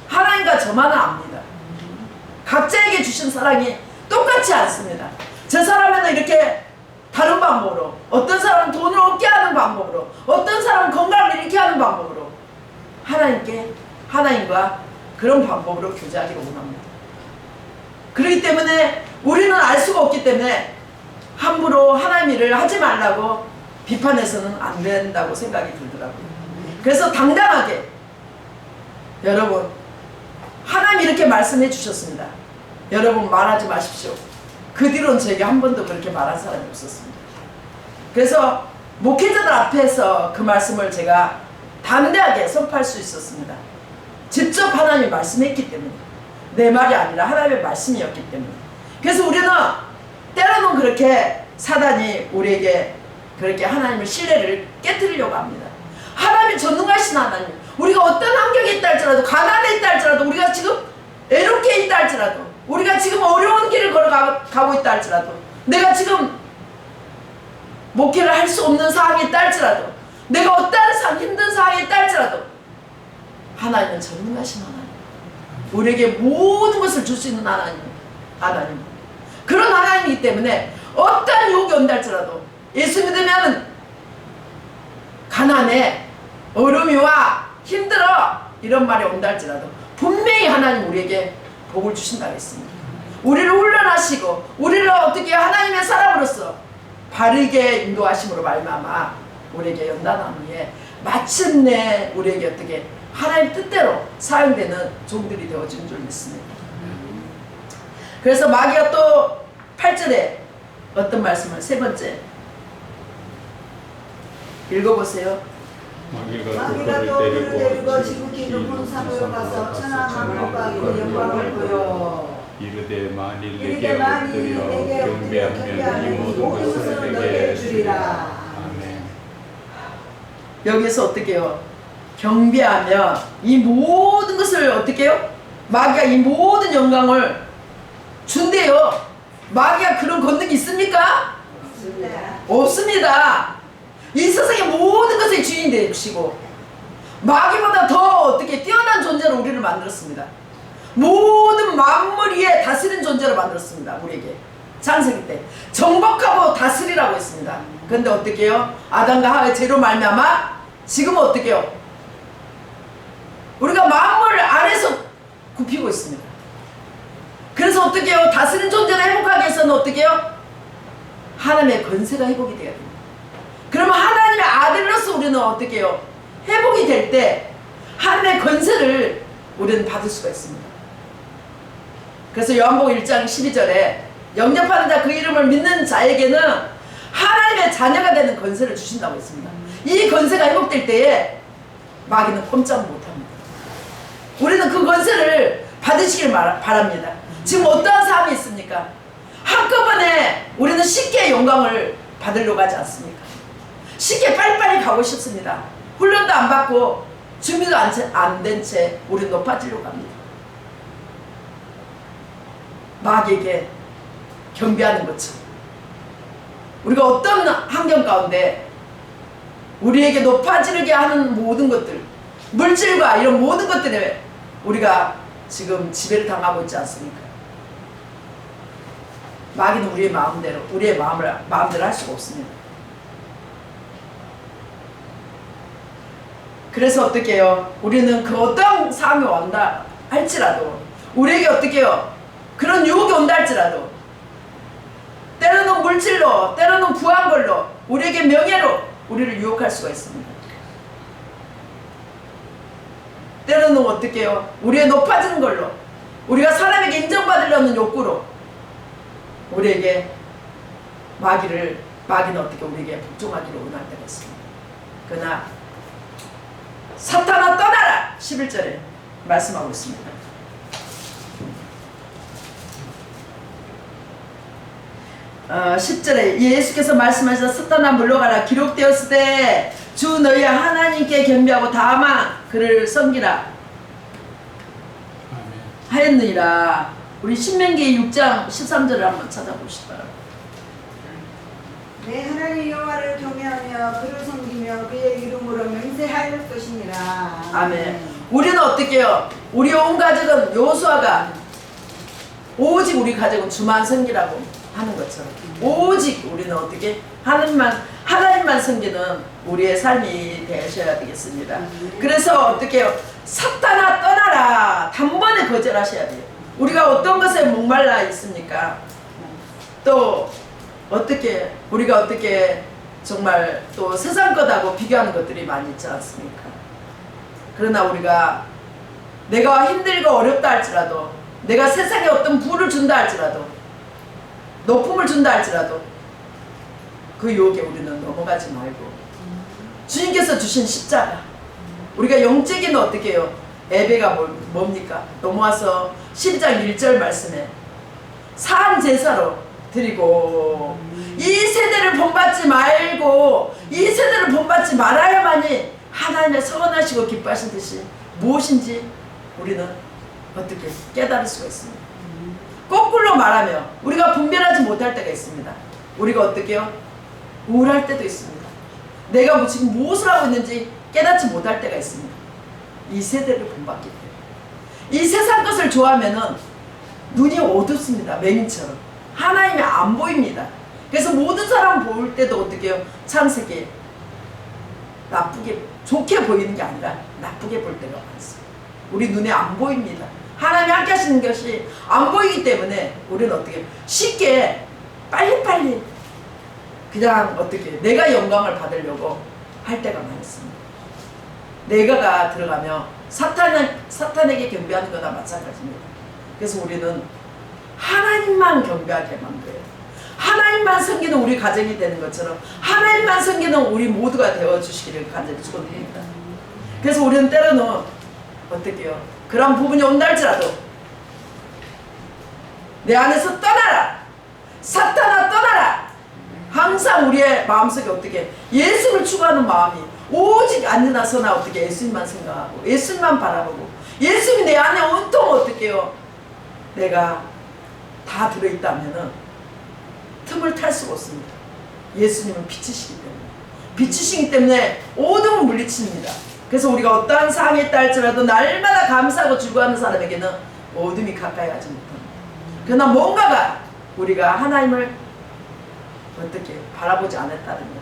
하나님과 저만은 압니다. 각자에게 주신 사랑이 똑같지 않습니다. 저 사람에는 이렇게 다른 방법으로, 어떤 사람은 돈을 얻게 하는 방법으로, 어떤 사람은 건강을 잃게 하는 방법으로 하나님과 그런 방법으로 교제하기를 원합니다. 그렇기 때문에 우리는 알 수가 없기 때문에 함부로 하나님 일을 하지 말라고 비판해서는 안 된다고 생각이 들더라고요. 그래서 당당하게 여러분 하나님 이렇게 말씀해 주셨습니다. 여러분 말하지 마십시오. 그 뒤로는 저에게 한 번도 그렇게 말한 사람이 없었습니다. 그래서 목회자들 앞에서 그 말씀을 제가 담대하게 선포할 수 있었습니다. 직접 하나님이 말씀했기 때문에, 내 말이 아니라 하나님의 말씀이었기 때문에. 그래서 우리는 때로는 그렇게 사단이 우리에게 그렇게 하나님의 신뢰를 깨트리려고 합니다. 하나님이 전능하신 하나님, 우리가 어떤 환경에 있다 할지라도, 가난에 있다 할지라도, 우리가 지금 애롭게 있다 할지라도, 우리가 지금 어려운 길을 걸어가고 있다 할지라도, 내가 지금 목회를 할 수 없는 상황에 있다 할지라도, 내가 어떠한 힘든 상황에 있다 할지라도 하나님은 전능하신 하나님, 우리에게 모든 것을 줄 수 있는 하나님. 그런 하나님이기 때문에 어떠한 유혹이 온다 할지라도 예수 믿으면 가난해, 어려움이 와, 힘들어 이런 말이 온다 할지라도 분명히 하나님 우리에게 복을 주신다고 했습니다. 우리를 훈련하시고 우리를 어떻게 하나님의 사람으로서 바르게 인도하심으로 말미암아 우리에게 연단하기에 마침내 우리에게 어떻게 하나님 뜻대로 사용되는 종들이 되어진 줄 믿습니다. 그래서 마귀가 또 8절에 어떤 말씀을 세 번째 읽어보세요. 마귀가 또 그를 데리고 지극히 높은 산으로 가서 천한 하늘과 영광을 보여 이르되 만일 내게 엎드려 경배하면 이 모든 것을 내게 주리라. 아멘. 여기서 어떻게 해요? 경배하며 이 모든 것을 어떻게 해요? 마귀가 이 모든 영광을 준대요. 마귀가 그런 권능이 있습니까? 없습니다. 이 세상의 모든 것의 주인이 되시고 마귀보다 더 어떻게 뛰어난 존재로 우리를 만들었습니다. 모든 만물 위에 다스리는 존재로 만들었습니다. 우리에게 창세기 때 정복하고 다스리라고 했습니다. 그런데 어떻게 해요? 아담과 하와의 죄로 말미암아 지금은 어떻게 해요? 우리가 만물 아래서 굽히고 있습니다. 그래서 어떻게 해요? 다스리는 존재를 회복하기 위해서는 어떻게 해요? 하나님의 권세가 회복이 돼야 됩니다. 그러면 하나님의 아들로서 우리는 어떻게 해요? 회복이 될 때 하나님의 권세를 우리는 받을 수가 있습니다. 그래서 요한복음 1장 12절에 영접하는 자 그 이름을 믿는 자에게는 하나님의 자녀가 되는 권세를 주신다고 했습니다. 이 권세가 회복될 때에 마귀는 꼼짝 못합니다. 우리는 그 권세를 받으시길 바랍니다. 지금 어떠한 삶이 있습니까? 한꺼번에 우리는 쉽게 영광을 받으려고 하지 않습니까? 쉽게 빨리빨리 가고 싶습니다. 훈련도 안 받고 준비도 안 된 채 우리는 높아지려고 합니다. 마귀에게 경배하는 것처럼 우리가 어떤 환경 가운데 우리에게 높아지게 하는 모든 것들, 물질과 이런 모든 것들에 우리가 지금 지배를 당하고 있지 않습니까? 마귀는 우리의 마음대로, 우리의 마음대로 할 수가 없습니다. 그래서 어떻게 해요? 우리는 그 어떤 상황이 온다 할지라도 우리에게 어떻게 해요? 그런 유혹이 온다 할지라도 때로는 물질로, 때로는 부한 걸로, 우리에게 명예로 우리를 유혹할 수가 있습니다. 때로는 어떻게 해요? 우리의 높아지는 걸로, 우리가 사람에게 인정받으려는 욕구로 우리에게 마귀는 어떻게 우리에게 복종하기를 원할 때가 있습니다. 그러나 사탄아 떠나라! 11절에 말씀하고 있습니다. 10절에 예수께서 말씀하셔서 사탄아 물러가라 기록되었을 때 주 너희 하나님께 경배하고 다만 그를 섬기라 하였느니라. 우리 신명기 6장 13절을 한번 찾아보시기 바랍니다. 내 하나님 여호와를 경외하며 그를 섬기며 그의 이름으로 맹세할 것이니라. 아멘. 우리는 어떻게 해요? 우리 온 가족은 여호수아가 오직 우리 가족은 주만 섬기라고 하는 것처럼 오직 우리는 어떻게 하나님만 섬기는 우리의 삶이 되셔야 되겠습니다. 그래서 어떻게 해요? 사탄아 떠나라 단번에 거절하셔야 돼요. 우리가 어떤 것에 목말라 있습니까? 또 어떻게 우리가 어떻게 정말 또 세상 것하고 비교하는 것들이 많이 있지 않습니까? 그러나 우리가 내가 힘들고 어렵다 할지라도 내가 세상에 어떤 부를 준다 할지라도 높음을 준다 할지라도 그 유혹에 우리는 넘어가지 말고 주님께서 주신 십자가 우리가 영적인 어떻게 해요? 예배가 뭡니까? 넘어와서 12장 1절 말씀에 산 제사로 드리고 이 세대를 본받지 말고 이 세대를 본받지 말아야만이 하나님의 선하시고 기뻐하신 뜻이 무엇인지 우리는 어떻게 깨달을 수가 있습니다. 거꾸로 말하며 우리가 분별하지 못할 때가 있습니다. 우리가 어떻게 해요? 우울할 때도 있습니다. 내가 지금 무엇을 하고 있는지 깨닫지 못할 때가 있습니다. 이 세대를 본받기 때문에 이 세상 것을 좋아하면은 눈이 어둡습니다. 맹인처럼 하나님이 안 보입니다. 그래서 모든 사람 볼 때도 어떻게 해요? 창세기 나쁘게 좋게 보이는 게 아니라 나쁘게 볼 때가 많습니다. 우리 눈에 안 보입니다. 하나님이 함께 하시는 것이 안 보이기 때문에 우리는 어떻게 쉽게 빨리빨리 그냥 어떻게 내가 영광을 받으려고 할 때가 많습니다. 내가가 들어가면 사탄에게 경배하는 거나 마찬가지입니다. 그래서 우리는 하나님만 경배하게 만들어요. 하나님만 섬기는 우리 가정이 되는 것처럼 하나님만 섬기는 우리 모두가 되어주시기를 간절히 축원드립니다. 그래서 우리는 때로는 어떻게 해요? 그런 부분이 온다 할지라도 내 안에서 떠나라! 사탄아 떠나라! 항상 우리의 마음속에 어떻게 예수를 추구하는 마음이 오직 앉으나 서나 어떻게 예수님만 생각하고 예수님만 바라보고 예수님이 내 안에 온통 어떻게 해요? 내가 다 들어있다면은 틈을 탈 수가 없습니다. 예수님은 빛이시기 때문에 빛이시기 때문에 어둠을 물리칩니다. 그래서 우리가 어떠한 상황에 있다 할지라도 날마다 감사하고 즐거워하는 사람에게는 어둠이 가까이 하지 못합니다. 그러나 뭔가가 우리가 하나님을 어떻게 바라보지 않았다든가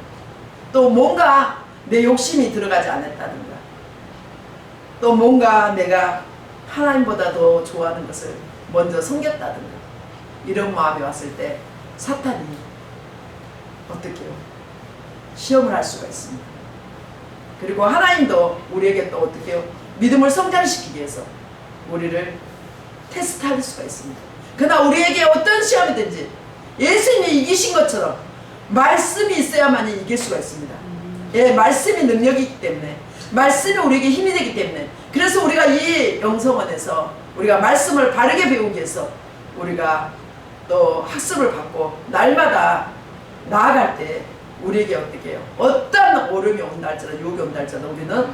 또 뭔가 내 욕심이 들어가지 않았다든가 또 뭔가 내가 하나님보다 더 좋아하는 것을 먼저 섬겼다든가 이런 마음이 왔을 때 사탄이 어떻게 해요? 시험을 할 수가 있습니다. 그리고 하나님도 우리에게 또 어떻게 해요? 믿음을 성장시키기 위해서 우리를 테스트할 수가 있습니다. 그러나 우리에게 어떤 시험이든지 예수님이 이기신 것처럼 말씀이 있어야만 이길 수가 있습니다. 예, 말씀이 능력이기 때문에 말씀이 우리에게 힘이 되기 때문에 그래서 우리가 이 영성원에서 우리가 말씀을 바르게 배우기 위해서 우리가 또 학습을 받고 날마다 나아갈 때 우리에게 어떻게 해요? 어떤 오름이 온다 할지라도 유혹이 온다 할지라도 우리는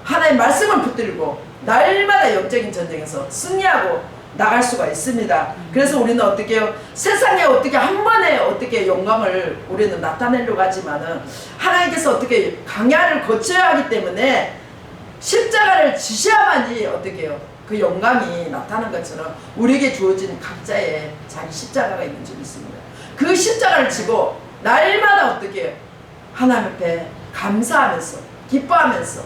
하나님의 말씀을 붙들고 날마다 영적인 전쟁에서 승리하고 나갈 수가 있습니다. 그래서 우리는 어떻게 해요? 세상에 어떻게 한 번에 어떻게 영광을 우리는 나타내려고 하지만은 하나님께서 어떻게 강야를 거쳐야 하기 때문에 십자가를 지셔야만이 어떻게 해요? 그 영광이 나타나는 것처럼 우리에게 주어진 각자의 자기 십자가가 있는 줄 믿습니다. 그 십자가를 지고 날마다 어떻게 해요? 하나님 앞에 감사하면서 기뻐하면서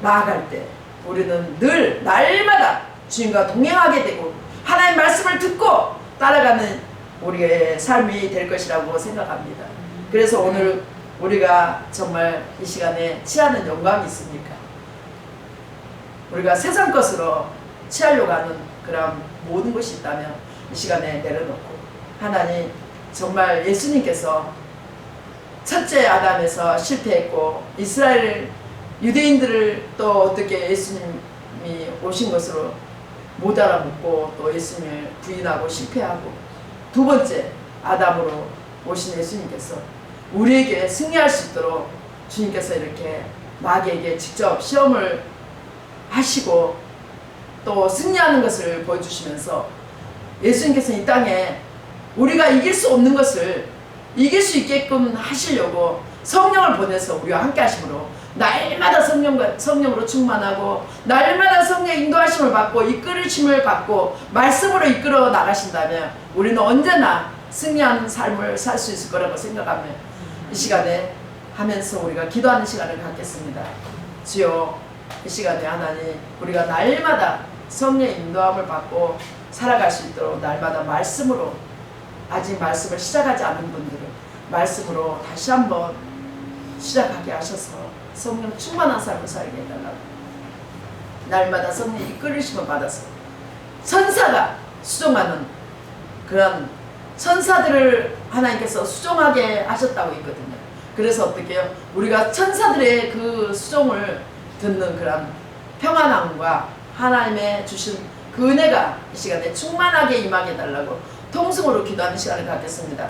나아갈 때 우리는 늘 날마다 주님과 동행하게 되고 하나님의 말씀을 듣고 따라가는 우리의 삶이 될 것이라고 생각합니다. 그래서 오늘 우리가 정말 이 시간에 취하는 영광이 있습니까? 우리가 세상 것으로 취하려고 하는 그런 모든 것이 있다면 이 시간에 내려놓고 하나님 정말 예수님께서 첫째 아담에서 실패했고 이스라엘 유대인들을 또 어떻게 예수님이 오신 것으로 못 알아먹고 또 예수님을 부인하고 실패하고 두 번째 아담으로 오신 예수님께서 우리에게 승리할 수 있도록 주님께서 이렇게 마귀에게 직접 시험을 하시고 또 승리하는 것을 보여주시면서 예수님께서 이 땅에 우리가 이길 수 없는 것을 이길 수 있게끔 하시려고 성령을 보내서 우리와 함께 하심으로 날마다 성령으로 충만하고 날마다 성령의 인도하심을 받고 이끌으심을 받고 말씀으로 이끌어 나가신다면 우리는 언제나 승리하는 삶을 살 수 있을 거라고 생각하며 이 시간에 하면서 우리가 기도하는 시간을 갖겠습니다. 주여 이 시간에 하나님 우리가 날마다 성령의 인도함을 받고 살아갈 수 있도록 날마다 말씀으로 아직 말씀을 시작하지 않은 분들은 말씀으로 다시 한번 시작하게 하셔서 성령 충만한 삶을 살게 해달라고 날마다 성령의 이끌으심을 받아서 천사가 수종하는 그런 천사들을 하나님께서 수종하게 하셨다고 있거든요. 그래서 어떻게 해요? 우리가 천사들의 그 수종을 듣는 그런 평안함과 하나님의 주신 그 은혜가 이 시간에 충만하게 임하게 해달라고 통성으로 기도하는 시간을 갖겠습니다.